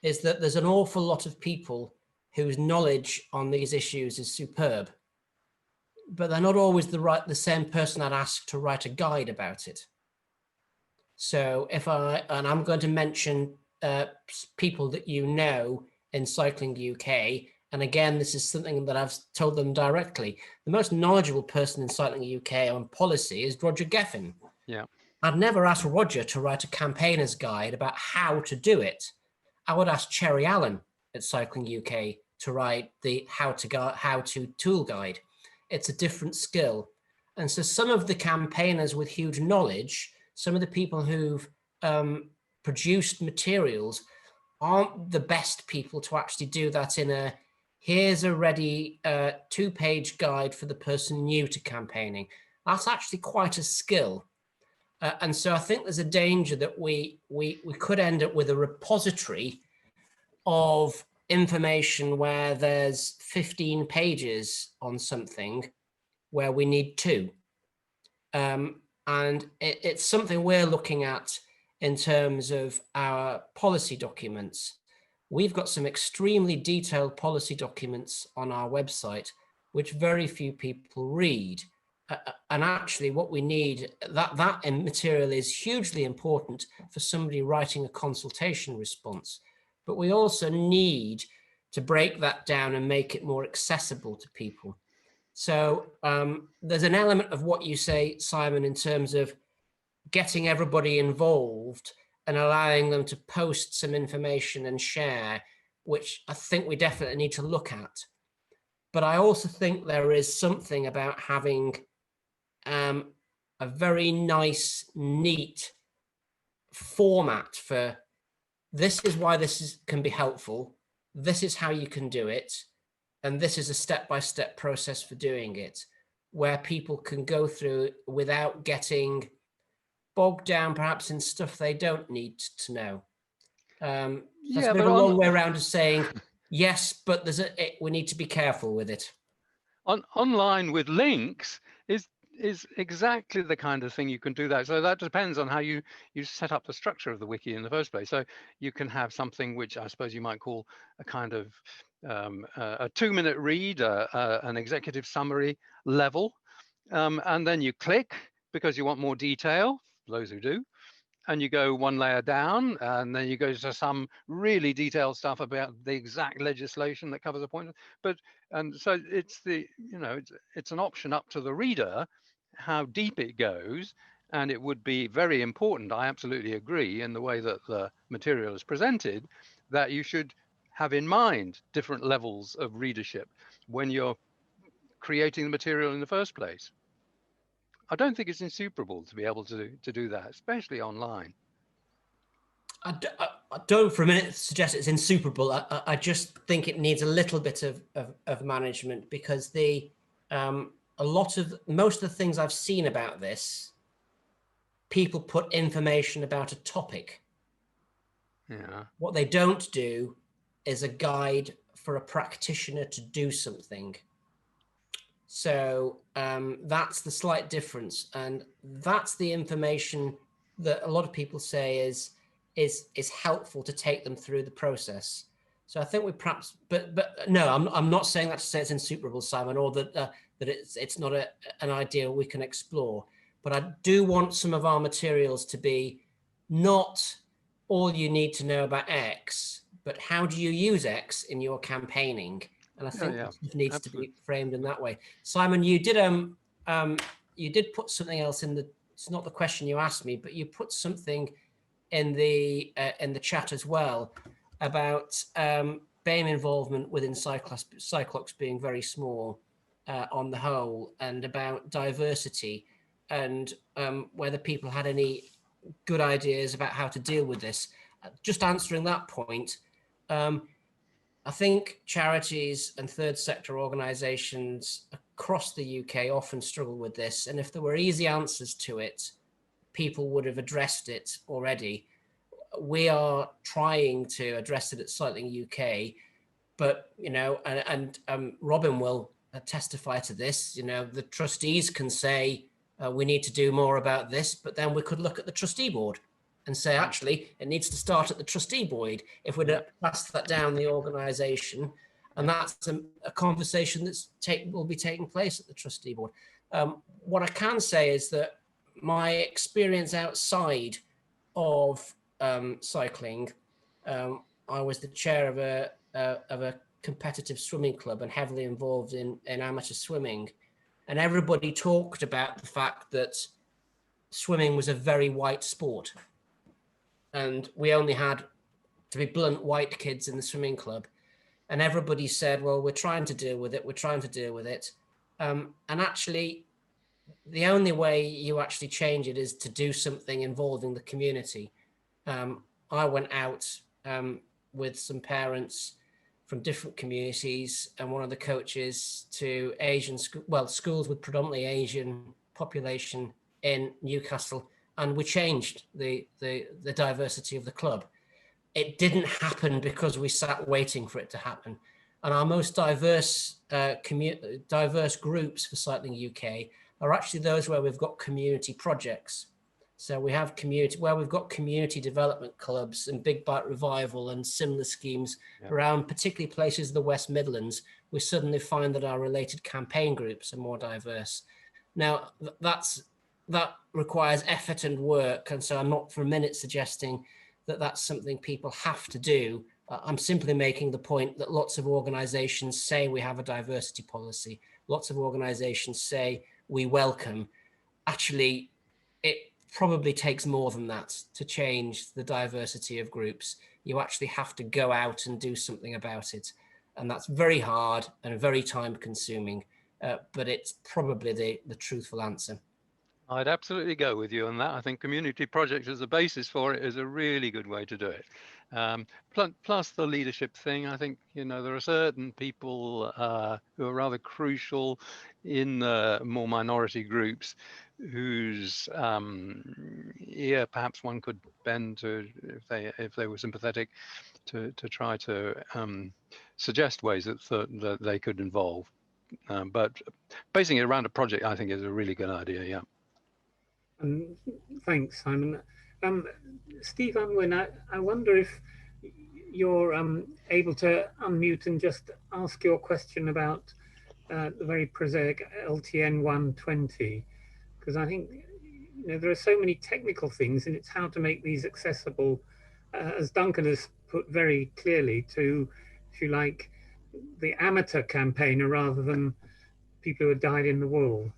is that there's an awful lot of people whose knowledge on these issues is superb, but they're not always the same person I'd ask to write a guide about it. So and I'm going to mention people that you know in Cycling UK, and again, this is something that I've told them directly. The most knowledgeable person in Cycling UK on policy is Roger Geffen. Yeah. I'd never ask Roger to write a campaigner's guide about how to do it. I would ask Cherry Allen at Cycling UK to write the how to tool guide. It's a different skill. And so some of the campaigners with huge knowledge, some of the people who've produced materials aren't the best people to actually do that in here's a ready 2-page guide for the person new to campaigning. That's actually quite a skill. And so I think there's a danger that we could end up with a repository of information where there's 15 pages on something where we need 2. And it's something we're looking at in terms of our policy documents. We've got some extremely detailed policy documents on our website, which very few people read. And actually what we need, that material is hugely important for somebody writing a consultation response. But we also need to break that down and make it more accessible to people. So there's an element of what you say, Simon, in terms of getting everybody involved and allowing them to post some information and share, which I think we definitely need to look at. But I also think there is something about having a very nice, neat format for this is why this can be helpful, this is how you can do it, and this is a step-by-step process for doing it, where people can go through without getting bogged down perhaps in stuff they don't need to know. That's a bit of a long way around of saying, yes, but we need to be careful with it. Online with links is exactly the kind of thing you can do that. So that depends on how you set up the structure of the wiki in the first place. So you can have something which I suppose you might call a kind of a 2-minute read, an executive summary level, and then you click because you want more detail, those who do, and you go one layer down, and then you go to some really detailed stuff about the exact legislation that covers a point. And so it's it's an option up to the reader how deep it goes, and it would be very important, I absolutely agree, in the way that the material is presented, that you should have in mind different levels of readership when you're creating the material in the first place. I don't think it's insuperable to be able to do that, especially online. don't for a minute suggest it's insuperable. I just think it needs a little bit of management, because most of the things I've seen about this, people put information about a topic. Yeah. What they don't do is a guide for a practitioner to do something. So that's the slight difference, and that's the information that a lot of people say is helpful to take them through the process. So I think we perhaps, but no, I'm not saying that to say it's insuperable, Simon, or that it's not an idea we can explore. But I do want some of our materials to be not all you need to know about X, but how do you use X in your campaigning? And I think it needs absolutely. to be framed in that way. Simon, you did put something else in the. It's not the question you asked me, but you put something in the chat as well about BAME involvement within Cyclox being very small on the whole, and about diversity, and whether people had any good ideas about how to deal with this. Just answering that point. I think charities and third sector organisations across the UK often struggle with this, and if there were easy answers to it, people would have addressed it already. We are trying to address it at Cycling UK, but and Robin will testify to this. The trustees can say we need to do more about this, but then we could look at the trustee board and say, actually, it needs to start at the trustee board if we'd pass that down the organisation. And that's a conversation will be taking place at the trustee board. What I can say is that my experience outside of cycling, I was the chair of a competitive swimming club and heavily involved in amateur swimming. And everybody talked about the fact that swimming was a very white sport. And we only had, to be blunt, white kids in the swimming club. And everybody said, well, we're trying to deal with it. And actually, the only way you actually change it is to do something involving the community. I went out with some parents from different communities and one of the coaches to schools with predominantly Asian population in Newcastle, and we changed the diversity of the club. It didn't happen because we sat waiting for it to happen. And our most diverse groups for Cycling UK are actually those where we've got community projects. So we have we've got community development clubs and Big Bike Revival and similar schemes around particularly places of the West Midlands. We suddenly find that our related campaign groups are more diverse. Now that requires effort and work. And so I'm not for a minute suggesting that that's something people have to do. I'm simply making the point that lots of organizations say we have a diversity policy. Lots of organizations say we welcome. Actually, it probably takes more than that to change the diversity of groups. You actually have to go out and do something about it. And that's very hard and very time consuming, but it's probably the truthful answer. I'd absolutely go with you on that. I think community projects as a basis for it is a really good way to do it. Plus the leadership thing, I think, there are certain people who are rather crucial in the more minority groups whose ear perhaps one could bend to, if they were sympathetic, to try to suggest ways that they could involve. But basing it around a project, I think, is a really good idea, yeah. Thanks, Simon. Steve Unwin, I wonder if you're able to unmute and just ask your question about the very prosaic LTN 120, because I think there are so many technical things, and it's how to make these accessible, as Duncan has put very clearly, to, if you like, the amateur campaigner rather than people who have died in the wool.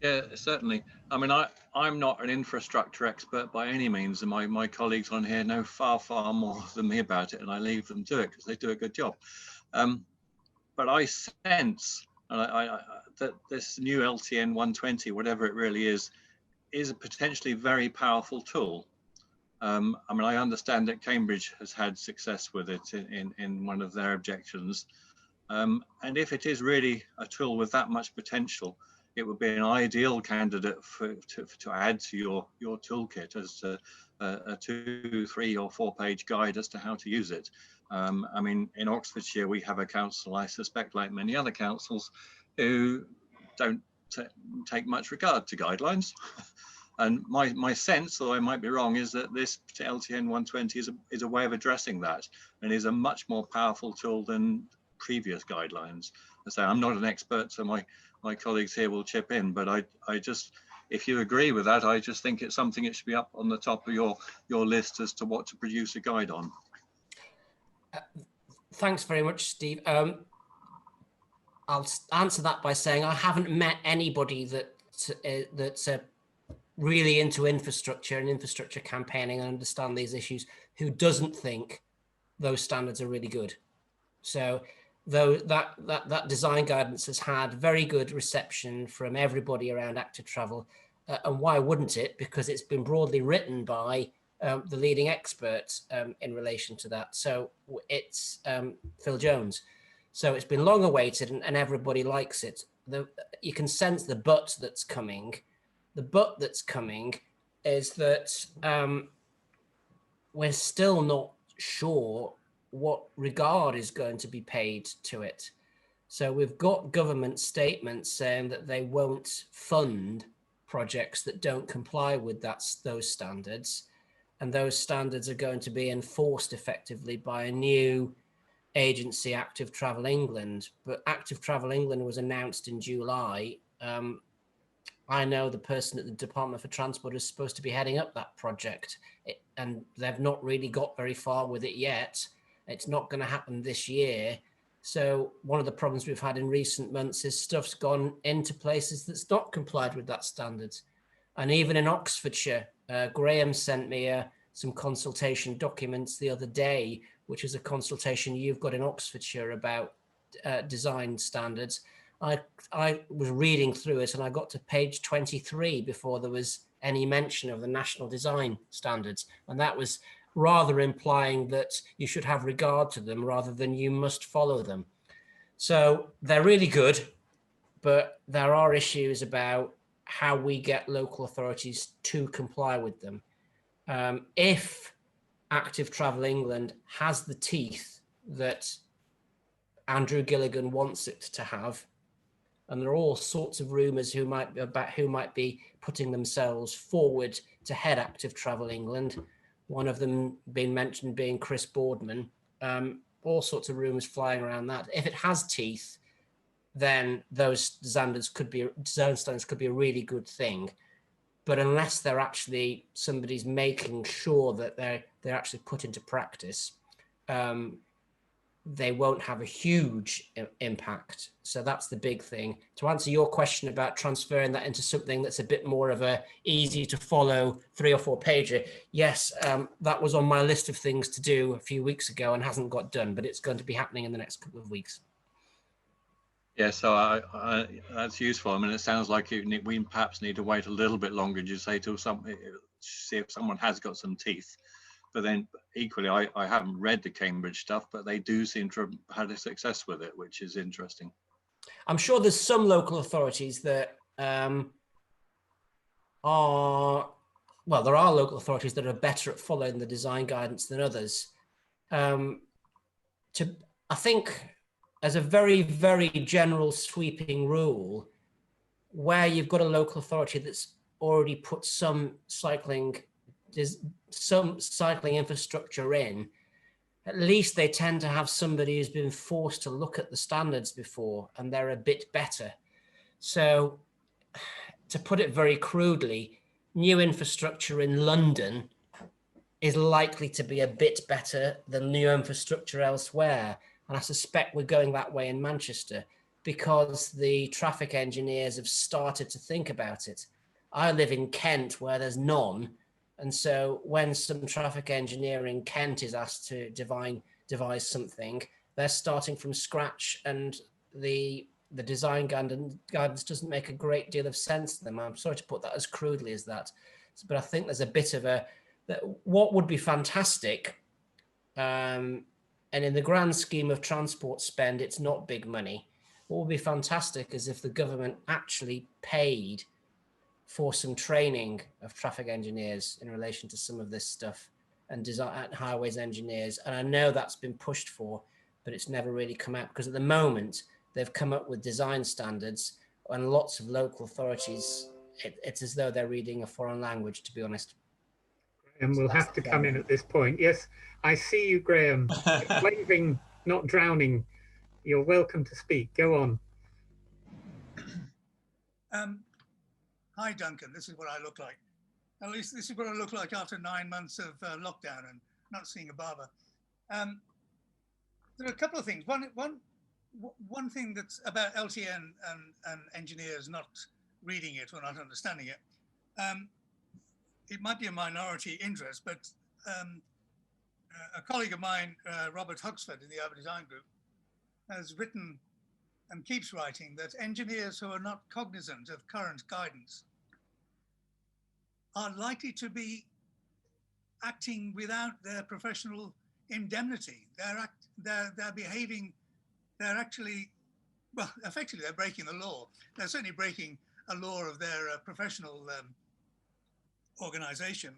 Yeah, certainly. I mean, I'm not an infrastructure expert by any means, and my colleagues on here know far, far more than me about it, and I leave them to it because they do a good job. But I sense that this new LTN 120, whatever it really is a potentially very powerful tool. I mean, I understand that Cambridge has had success with it in one of their objections. And if it is really a tool with that much potential, it would be an ideal candidate to add to your toolkit as a 2, 3 or 4 page guide as to how to use it. I mean, in Oxfordshire, we have a council, I suspect, like many other councils, who don't take much regard to guidelines. And my sense, though I might be wrong, is that this LTN 120 is a way of addressing that, and is a much more powerful tool than previous guidelines. So I'm not an expert, so my colleagues here will chip in, but I just, if you agree with that, I just think it's something that should be up on the top of your list as to what to produce a guide on. Thanks very much, Steve. I'll answer that by saying I haven't met anybody that's really into infrastructure and infrastructure campaigning and understand these issues who doesn't think those standards are really good. So though that design guidance has had very good reception from everybody around active travel, and why wouldn't it? Because it's been broadly written by the leading experts in relation to that. So it's Phil Jones. So it's been long awaited, and everybody likes it. You can sense the but that's coming. The but that's coming is that we're still not sure what regard is going to be paid to it. So we've got government statements saying that they won't fund projects that don't comply with those standards. And those standards are going to be enforced effectively by a new agency, Active Travel England. But Active Travel England was announced in July. I know the person at the Department for Transport is supposed to be heading up that project, and they've not really got very far with it yet. It's not going to happen this year. So one of the problems we've had in recent months is stuff's gone into places that's not complied with that standard. And even in Oxfordshire, Graham sent me some consultation documents the other day, which is a consultation you've got in Oxfordshire about design standards. I was reading through it and I got to page 23 before there was any mention of the national design standards. And that was rather implying that you should have regard to them rather than you must follow them. So they're really good, but there are issues about how we get local authorities to comply with them. If Active Travel England has the teeth that Andrew Gilligan wants it to have, and there are all sorts of rumours who might be putting themselves forward to head Active Travel England. One of them being mentioned being Chris Boardman. All sorts of rumours flying around that. If it has teeth, then those design standards could be a really good thing. But unless they're actually somebody's making sure that they're actually put into practice, they won't have a huge impact. So that's the big thing. To answer your question about transferring that into something that's a bit more of a easy to follow 3 or 4 pager, yes, that was on my list of things to do a few weeks ago and hasn't got done, but it's going to be happening in the next couple of weeks. Yeah, so that's useful. I mean, it sounds like we perhaps need to wait a little bit longer, as you say, till see if someone has got some teeth. But then equally, I haven't read the Cambridge stuff, but they do seem to have had a success with it, which is interesting. I'm sure there's some local authorities that there are local authorities that are better at following the design guidance than others. I think as a very, very general sweeping rule, where you've got a local authority that's already put some cycling infrastructure in, at least they tend to have somebody who's been forced to look at the standards before and they're a bit better. So to put it very crudely, new infrastructure in London is likely to be a bit better than new infrastructure elsewhere. And I suspect we're going that way in Manchester because the traffic engineers have started to think about it. I live in Kent where there's none. And so when some traffic engineer in Kent is asked to devise something, they're starting from scratch and the design guidance doesn't make a great deal of sense to them. I'm sorry to put that as crudely as that, but I think there's a bit of a that what would be fantastic, and in the grand scheme of transport spend, it's not big money. What would be fantastic is if the government actually paid for some training of traffic engineers in relation to some of this stuff, and design highways engineers. And I know that's been pushed for, but it's never really come out, because at the moment they've come up with design standards and lots of local authorities, it's as though they're reading a foreign language, to be honest. And we'll have to come in at this point. Yes, I see you, Graham. Waving, not drowning. You're welcome to speak. Go on. Hi, Duncan. This is what I look like. At least this is what I look like after 9 months of lockdown and not seeing a barber. There are a couple of things. One thing that's about LTN and engineers not reading it or not understanding it. It might be a minority interest, but a colleague of mine, Robert Huxford in the Urban Design Group, has written and keeps writing that engineers who are not cognizant of current guidance are likely to be acting without their professional indemnity. They're behaving, they're actually, well, effectively they're breaking the law. They're certainly breaking a law of their professional organization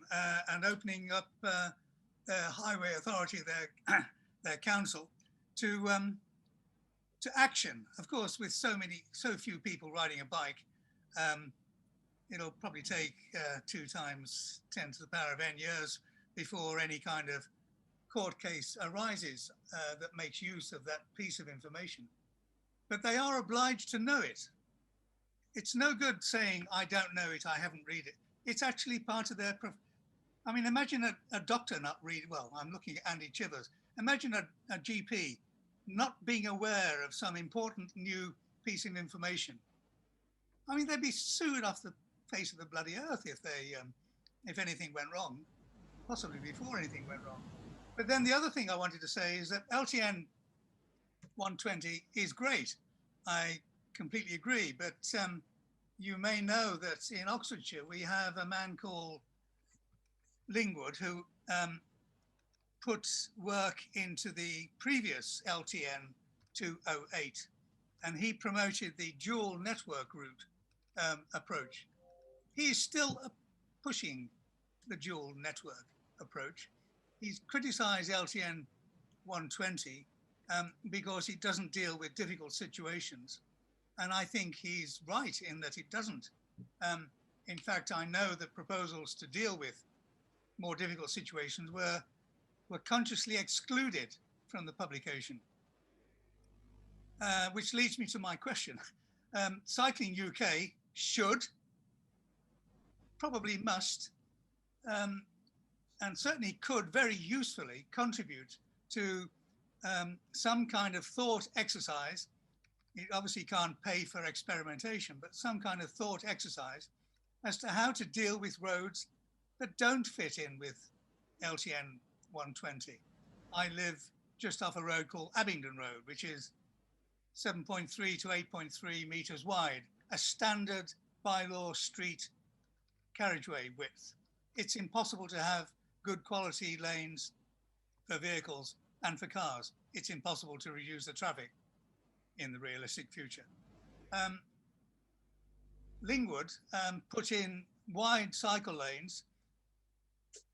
and opening up their highway authority, their council to action. Of course, with so few people riding a bike, it'll probably take 2 times 10 to the power of n years before any kind of court case arises that makes use of that piece of information. But they are obliged to know it. It's no good saying, I don't know it, I haven't read it. It's actually part of their, I mean, imagine a doctor not read, well, I'm looking at Andy Chivers. Imagine a GP not being aware of some important new piece of information. I mean, they'd be sued off the face of the bloody earth if anything went wrong, possibly before anything went wrong. But then the other thing I wanted to say is that LTN 120 is great. I completely agree, but you may know that in Oxfordshire, we have a man called Lingwood who put work into the previous LTN 208, and he promoted the dual network route approach. He's still pushing the dual network approach. He's criticized LTN 120 because it doesn't deal with difficult situations. And I think he's right in that it doesn't. In fact, I know that proposals to deal with more difficult situations were consciously excluded from the publication. Which leads me to my question. Cycling UK should, probably must, and certainly could very usefully contribute to some kind of thought exercise. It obviously can't pay for experimentation, but some kind of thought exercise as to how to deal with roads that don't fit in with LTN 120. I live just off a road called Abingdon Road, which is 7.3 to 8.3 meters wide, a standard bylaw street carriageway width. It's impossible to have good quality lanes for vehicles and for cars. It's impossible to reduce the traffic in the realistic future. Lingwood put in wide cycle lanes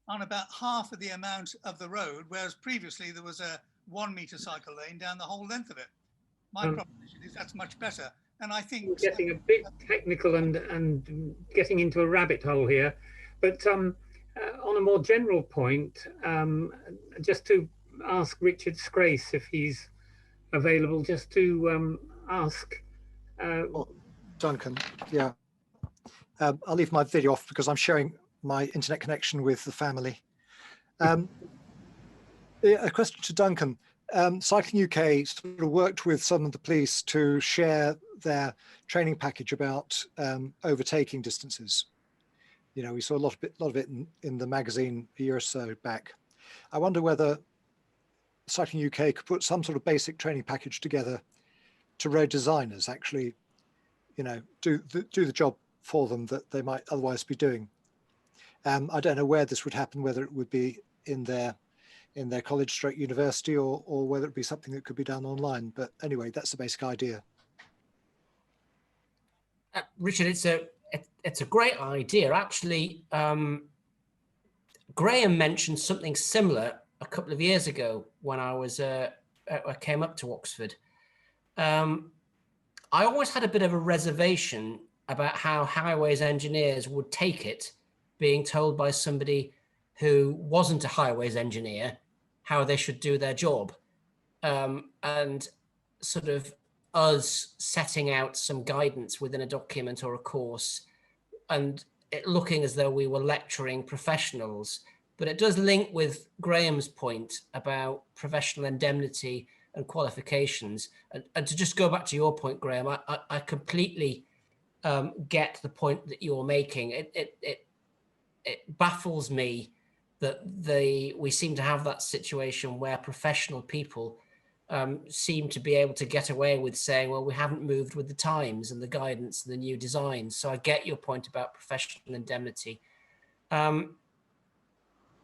on about half of the amount of the road, whereas previously there was a 1 meter cycle lane down the whole length of it. My proposition is that's much better. And I think we're getting a bit technical and getting into a rabbit hole here, but on a more general point, just to ask Richard Scrace if he's available, just to ask. Duncan, yeah. I'll leave my video off because I'm sharing my internet connection with the family. A question to Duncan. Cycling UK sort of worked with some of the police to share their training package about overtaking distances. You know, we saw a lot of it in the magazine a year or so back. I wonder whether Cycling UK could put some sort of basic training package together to road designers actually, you know, do the job for them that they might otherwise be doing. I don't know where this would happen, whether it would be in their college stroke university or whether it be something that could be done online. But anyway, that's the basic idea. Richard, it's a great idea. Actually, Graham mentioned something similar a couple of years ago when I came up to Oxford. I always had a bit of a reservation about how highways engineers would take it, being told by somebody who wasn't a highways engineer how they should do their job, and sort of us setting out some guidance within a document or a course and it looking as though we were lecturing professionals. But it does link with Graham's point about professional indemnity and qualifications. And to just go back to your point, Graham, I completely get the point that you're making. It baffles me that we seem to have that situation where professional people seem to be able to get away with saying, well, we haven't moved with the times and the guidance and the new designs. So I get your point about professional indemnity.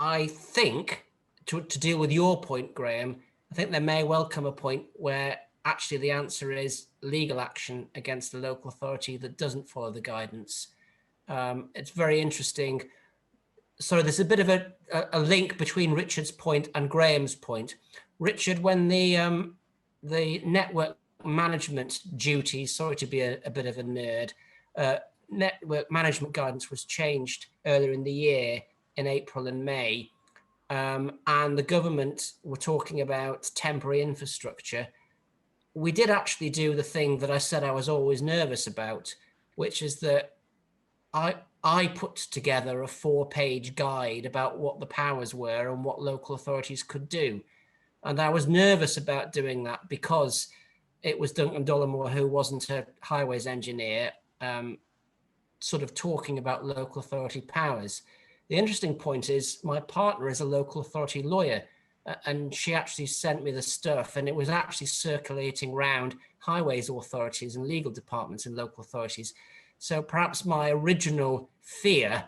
I think, to deal with your point, Graham, I think there may well come a point where actually the answer is legal action against the local authority that doesn't follow the guidance. It's very interesting. So there's a bit of a link between Richard's point and Graham's point. Richard, when the network management duties, sorry to be a bit of a nerd, network management guidance was changed earlier in the year in April and May, and the government were talking about temporary infrastructure. We did actually do the thing that I said I was always nervous about, which is that I put together a 4-page guide about what the powers were and what local authorities could do. And I was nervous about doing that because it was Duncan Dollimore, who wasn't a highways engineer, sort of talking about local authority powers. The interesting point is my partner is a local authority lawyer, and she actually sent me the stuff, and it was actually circulating around highways authorities and legal departments and local authorities. So perhaps my original fear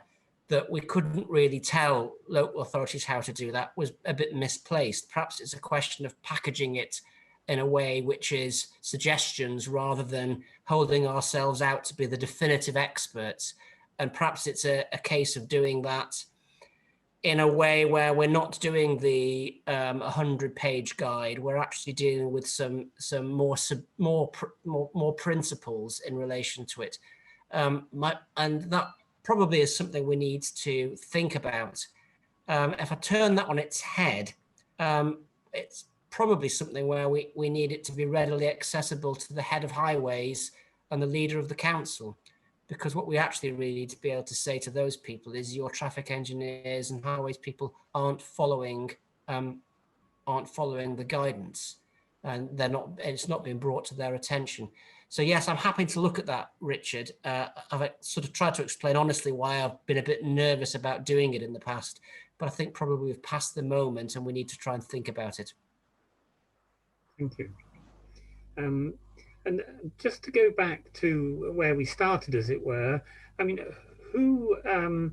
that we couldn't really tell local authorities how to do that was a bit misplaced. Perhaps it's a question of packaging it in a way which is suggestions rather than holding ourselves out to be the definitive experts. And perhaps it's a case of doing that in a way where we're not doing the 100-page guide. We're actually dealing with some more principles in relation to it. And that probably is something we need to think about. If I turn that on its head, it's probably something where we need it to be readily accessible to the head of highways and the leader of the council, because what we actually really need to be able to say to those people is your traffic engineers and highways people aren't following the guidance, and it's not being brought to their attention. So yes, I'm happy to look at that, Richard. I've sort of tried to explain honestly why I've been a bit nervous about doing it in the past, but I think probably we've passed the moment and we need to try and think about it. Thank you. And just to go back to where we started, as it were, I mean, who are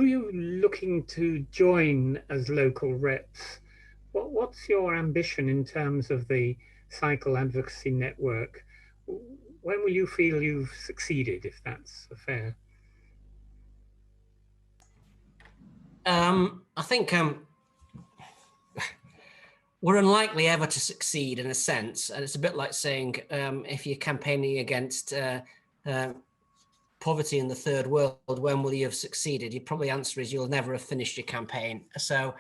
you looking to join as local reps? What's your ambition in terms of the Cycle Advocacy Network? When will you feel you've succeeded, if that's fair? I think we're unlikely ever to succeed in a sense. And it's a bit like saying, if you're campaigning against poverty in the third world, when will you have succeeded? Your probably answer is you'll never have finished your campaign. So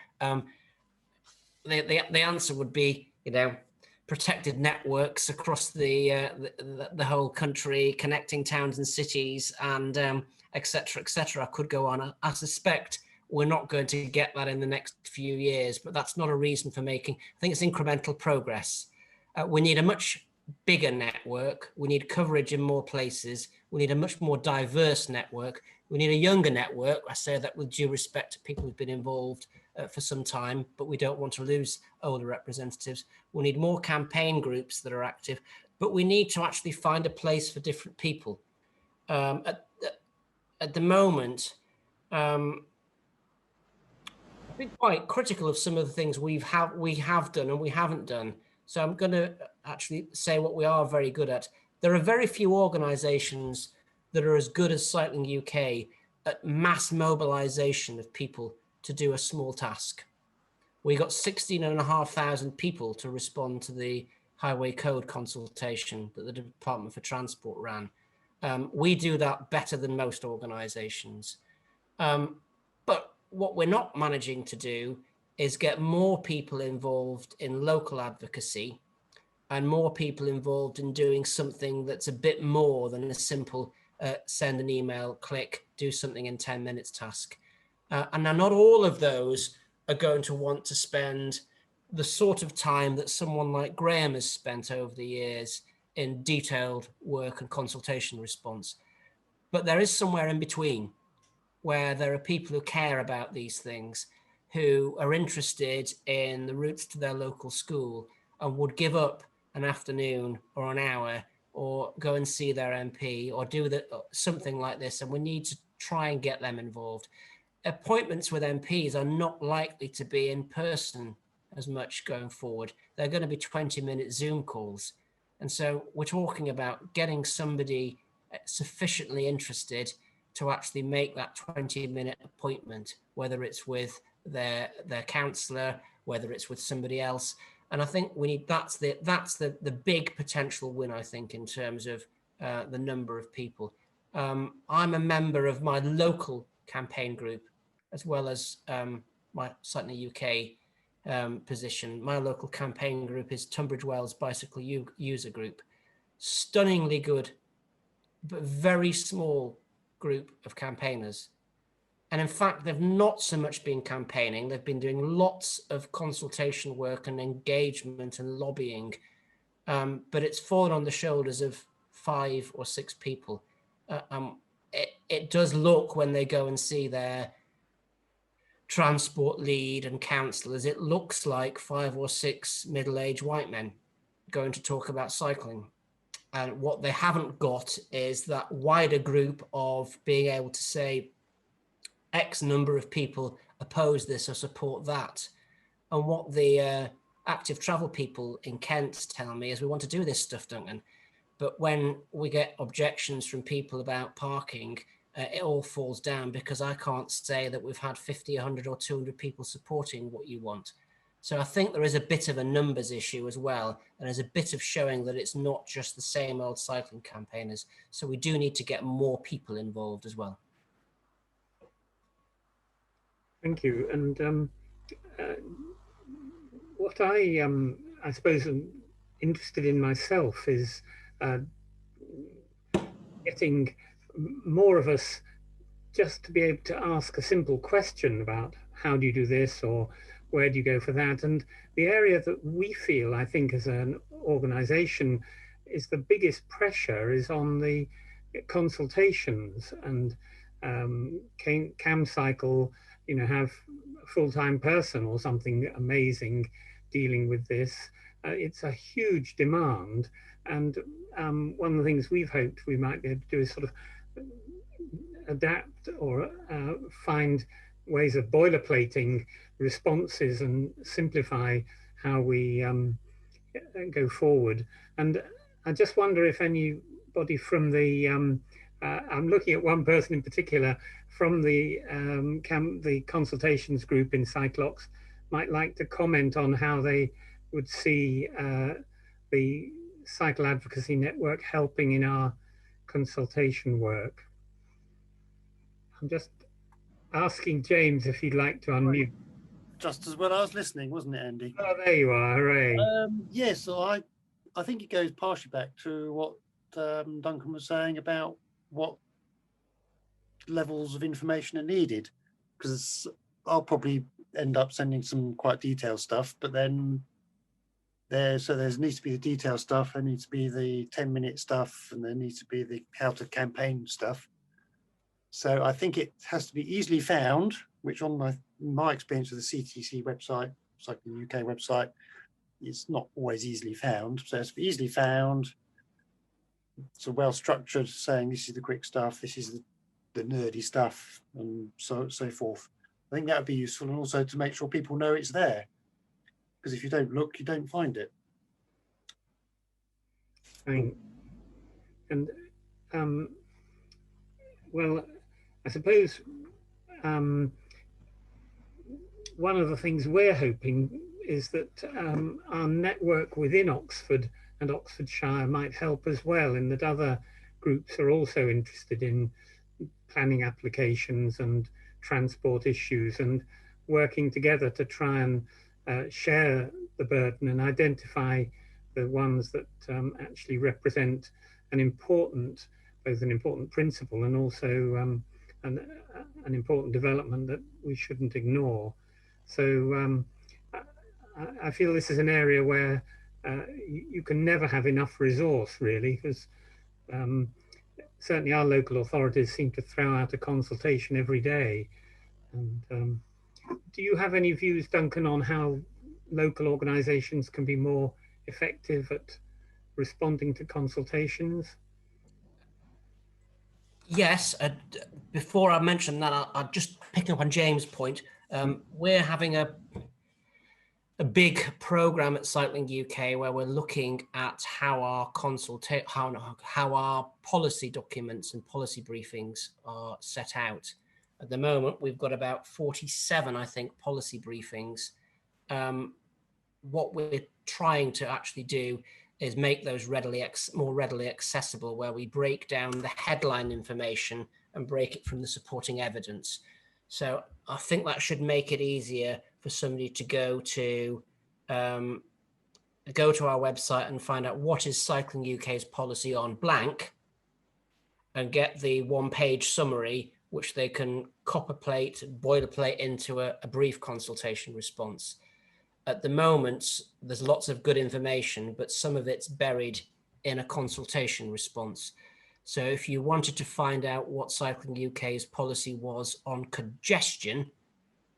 the answer would be, protected networks across the whole country, connecting towns and cities, and et cetera, et cetera. I could go on. I suspect we're not going to get that in the next few years, but that's not a reason for making. I think it's incremental progress. We need a much bigger network. We need coverage in more places. We need a much more diverse network. We need a younger network. I say that with due respect to people who've been involved for some time, but we don't want to lose older representatives. We need more campaign groups that are active, but we need to actually find a place for different people. At the moment, I've been quite critical of some of the things we have done and we haven't done. So I'm going to actually say what we are very good at. There are very few organisations that are as good as Cycling UK at mass mobilisation of people to do a small task. We got 16,500 people to respond to the highway code consultation that the Department for Transport ran. We do that better than most organisations. But what we're not managing to do is get more people involved in local advocacy and more people involved in doing something that's a bit more than a simple send an email, click, do something in 10 minutes task. And now not all of those are going to want to spend the sort of time that someone like Graham has spent over the years in detailed work and consultation response. But there is somewhere in between where there are people who care about these things, who are interested in the routes to their local school and would give up an afternoon or an hour or go and see their MP or do something like this. And we need to try and get them involved. Appointments with MPs are not likely to be in person as much going forward. They're going to be 20-minute Zoom calls. And so we're talking about getting somebody sufficiently interested to actually make that 20-minute appointment, whether it's with their counsellor, whether it's with somebody else. And I think we need, that's the big potential win, I think, in terms of the number of people. I'm a member of my local campaign group, as well as my Cycling UK position. My local campaign group is Tunbridge Wells Bicycle User Group. Stunningly good, but very small group of campaigners. And in fact, they've not so much been campaigning, they've been doing lots of consultation work and engagement and lobbying, but it's fallen on the shoulders of 5 or 6 people. It does look, when they go and see their transport lead and councillors, it looks like 5 or 6 middle-aged white men going to talk about cycling. And what they haven't got is that wider group of being able to say X number of people oppose this or support that. And what the active travel people in Kent tell me is, we want to do this stuff, Duncan. But when we get objections from people about parking, it all falls down because I can't say that we've had 50, 100 or 200 people supporting what you want. So I think there is a bit of a numbers issue as well. And there's a bit of showing that it's not just the same old cycling campaigners. So we do need to get more people involved as well. Thank you. And what I suppose I'm interested in myself is getting more of us just to be able to ask a simple question about how do you do this or where do you go for that. And the area that we feel, I think, as an organization is the biggest pressure is on the consultations. And CamCycle, you know, have a full-time person or something amazing dealing with this. It's a huge demand. And one of the things we've hoped we might be able to do is sort of adapt or find ways of boilerplating responses and simplify how we go forward. And I just wonder if anybody from the, I'm looking at one person in particular from the consultations group in Cyclox, might like to comment on how they would see the Cycle Advocacy Network helping in our consultation work. I'm just asking James if he'd like to unmute. Just as well I was listening, wasn't it, Andy? Oh, there you are, hooray. Yes, so I think it goes partially back to what Duncan was saying about what levels of information are needed, because I'll probably end up sending some quite detailed stuff, but then there needs to be the detailed stuff, there needs to be the 10-minute stuff, and there needs to be the how to campaign stuff. So I think it has to be easily found, which on my experience with the CTC website, Cycling UK website, it's not always easily found. So it has to be easily found. So well structured, saying this is the quick stuff, this is the nerdy stuff and so forth. I think that would be useful, and also to make sure people know it's there, because if you don't look, you don't find it. And well, I suppose one of the things we're hoping is that our network within Oxford and Oxfordshire might help as well, in that other groups are also interested in planning applications and transport issues, and working together to try and share the burden and identify the ones that actually represent an important, both an important principle and also an important development that we shouldn't ignore. So I feel this is an area where you can never have enough resource, really, because certainly our local authorities seem to throw out a consultation every day. And do you have any views, Duncan, on how local organisations can be more effective at responding to consultations? Yes, before I mention that, I'll just pick up on James' point. We're having a big program at Cycling UK where we're looking at how our how our policy documents and policy briefings are set out. At the moment, we've got about 47, I think, policy briefings. What we're trying to actually do is make those more readily accessible, where we break down the headline information and break it from the supporting evidence. So I think that should make it easier for somebody to go to our website and find out what is Cycling UK's policy on blank, and get the one-page summary, which they can boilerplate into a brief consultation response. At the moment, there's lots of good information, but some of it's buried in a consultation response. So if you wanted to find out what Cycling UK's policy was on congestion,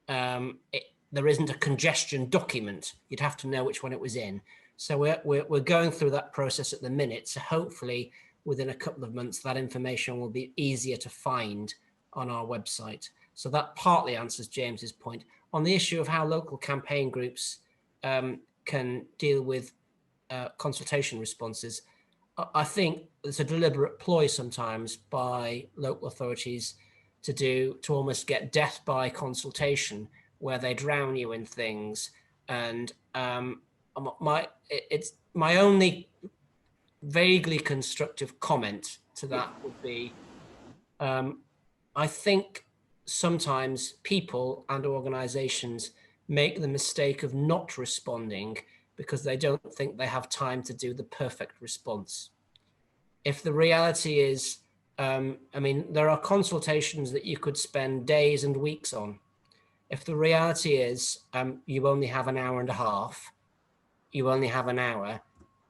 there isn't a congestion document. You'd have to know which one it was in. So we're going through that process at the minute. So hopefully within a couple of months, that information will be easier to find on our website. So that partly answers James's point. On the issue of how local campaign groups can deal with consultation responses, I think it's a deliberate ploy sometimes by local authorities to almost get death by consultation, where they drown you in things. And it's my only vaguely constructive comment to that would be, I think sometimes people and organizations make the mistake of not responding because they don't think they have time to do the perfect response. If the reality is, I mean, there are consultations that you could spend days and weeks on. If the reality is you only have an hour and a half, you only have an hour,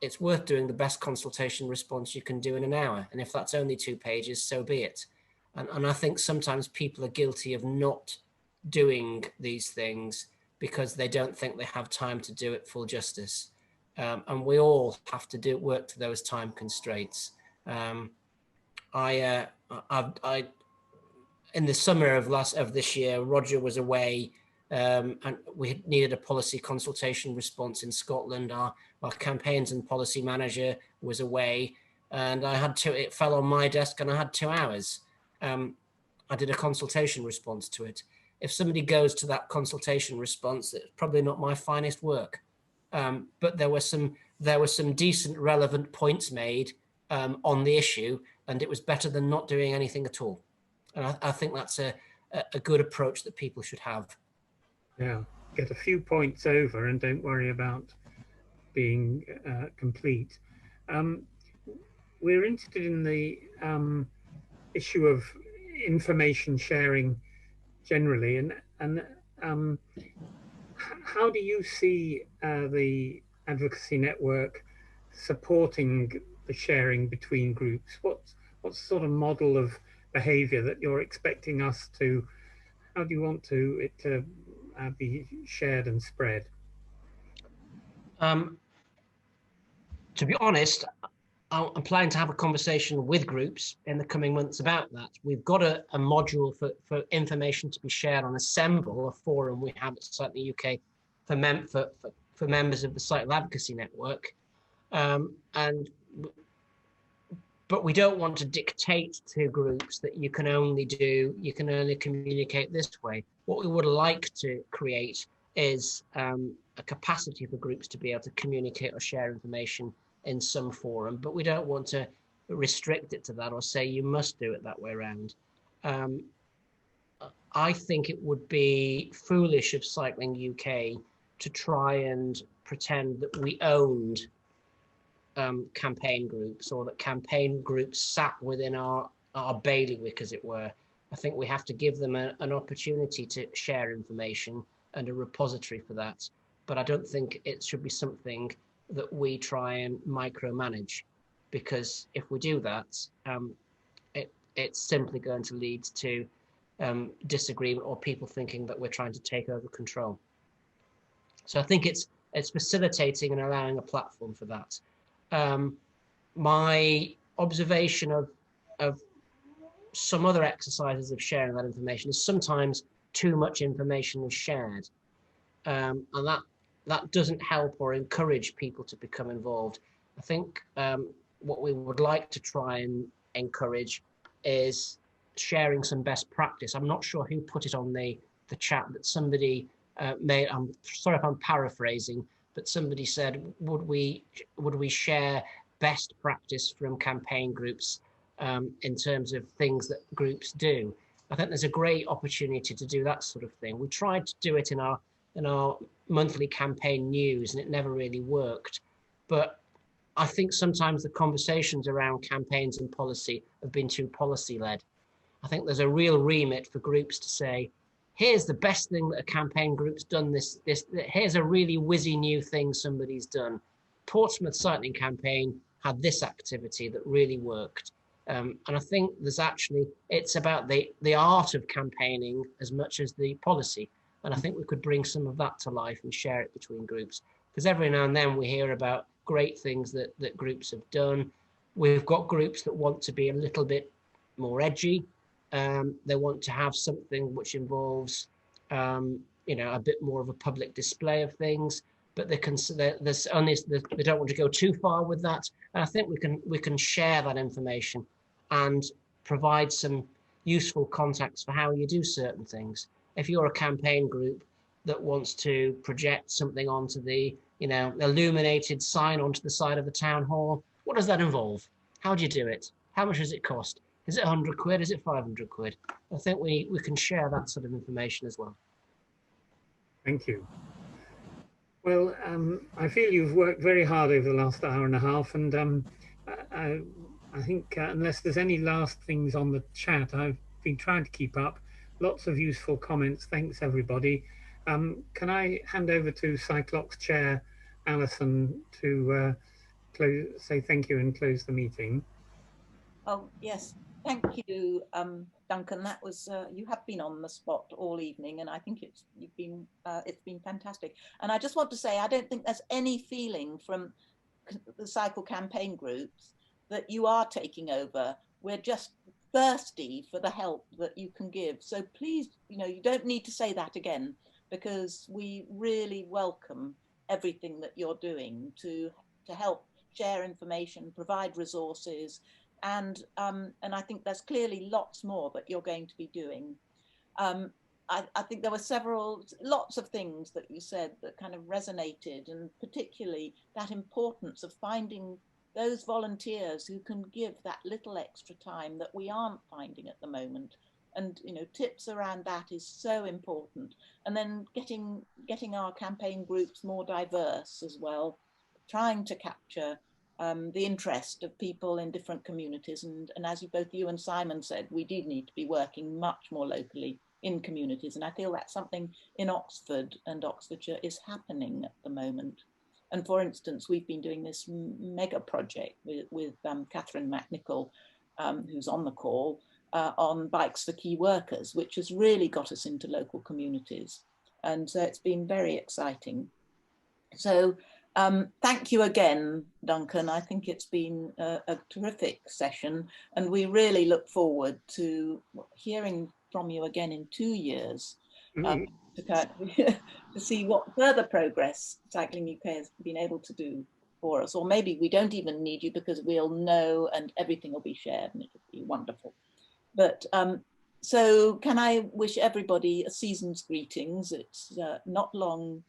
it's worth doing the best consultation response you can do in an hour. And if that's only 2 pages, so be it. And I think sometimes people are guilty of not doing these things because they don't think they have time to do it full justice. And we all have to work to those time constraints. In the summer of this year, Roger was away, and we needed a policy consultation response in Scotland. Our campaigns and policy manager was away, and it fell on my desk, and I had 2 hours. I did a consultation response to it. If somebody goes to that consultation response, it's probably not my finest work, but there were some decent, relevant points made on the issue, and it was better than not doing anything at all. And I think that's a good approach that people should have. Yeah, get a few points over and don't worry about being complete. We're interested in the issue of information sharing generally, and how do you see the advocacy network supporting the sharing between groups? What sort of model of behavior that you're expecting us to, how do you want it to be shared and spread? To be honest, I'm planning to have a conversation with groups in the coming months about that. We've got a module for information to be shared on Assemble, a forum we have at Cycle UK for members of the Cycle Advocacy Network. But we don't want to dictate to groups that you can only communicate this way. What we would like to create is a capacity for groups to be able to communicate or share information in some forum, but we don't want to restrict it to that or say you must do it that way around. I think it would be foolish of Cycling UK to try and pretend that we owned campaign groups, or that campaign groups sat within our bailiwick, as it were. I think we have to give them an opportunity to share information and a repository for that. But I don't think it should be something that we try and micromanage, because if we do that, it's simply going to lead to disagreement or people thinking that we're trying to take over control. So I think it's facilitating and allowing a platform for that. My observation of some other exercises of sharing that information is sometimes too much information is shared, and that doesn't help or encourage people to become involved. I think what we would like to try and encourage is sharing some best practice. I'm not sure who put it on the chat, that somebody made, I'm sorry if I'm paraphrasing, but somebody said, would we share best practice from campaign groups in terms of things that groups do? I think there's a great opportunity to do that sort of thing. We tried to do it in our monthly campaign news, and it never really worked. But I think sometimes the conversations around campaigns and policy have been too policy-led. I think there's a real remit for groups to say, here's the best thing that a campaign group's done here's a really whizzy new thing somebody's done. Portsmouth Cycling Campaign had this activity that really worked. And I think it's about the art of campaigning as much as the policy. And I think we could bring some of that to life and share it between groups. Because every now and then we hear about great things that groups have done. We've got groups that want to be a little bit more edgy. They want to have something which involves, a bit more of a public display of things, but they don't want to go too far with that. And I think we can share that information and provide some useful contacts for how you do certain things. If you're a campaign group that wants to project something onto the, illuminated sign onto the side of the town hall, what does that involve? How do you do it? How much does it cost? Is it 100 quid? Is it 500 quid? I think we can share that sort of information as well. Thank you. Well, I feel you've worked very hard over the last hour and a half, and I think unless there's any last things on the chat, I've been trying to keep up. Lots of useful comments. Thanks, everybody. Can I hand over to Cyclox Chair Alison to say thank you and close the meeting? Oh, yes. Thank you, Duncan. That was you have been on the spot all evening, and I think it's been fantastic. And I just want to say, I don't think there's any feeling from the Cycle campaign groups that you are taking over. We're just thirsty for the help that you can give. So please, you don't need to say that again, because we really welcome everything that you're doing to help share information, provide resources. And I think there's clearly lots more that you're going to be doing. I think there were lots of things that you said that kind of resonated, and particularly that importance of finding those volunteers who can give that little extra time that we aren't finding at the moment. And tips around that is so important. And then getting our campaign groups more diverse as well, trying to capture the interest of people in different communities. And as both you and Simon said, we do need to be working much more locally in communities. And I feel that's something in Oxford and Oxfordshire is happening at the moment. And for instance, we've been doing this mega project with Catherine McNichol, who's on the call, on Bikes for Key Workers, which has really got us into local communities. And so it's been very exciting. So Thank you again, Duncan. I think it's been a terrific session, and we really look forward to hearing from you again in 2 years to see what further progress Cycling UK has been able to do for us. Or maybe we don't even need you because we'll know and everything will be shared and it'll be wonderful. But so can I wish everybody a season's greetings. It's not long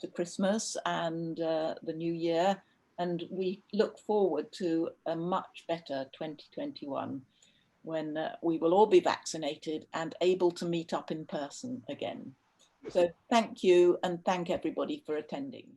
to Christmas and the new year, and we look forward to a much better 2021 when we will all be vaccinated and able to meet up in person again. So thank you, and thank everybody for attending.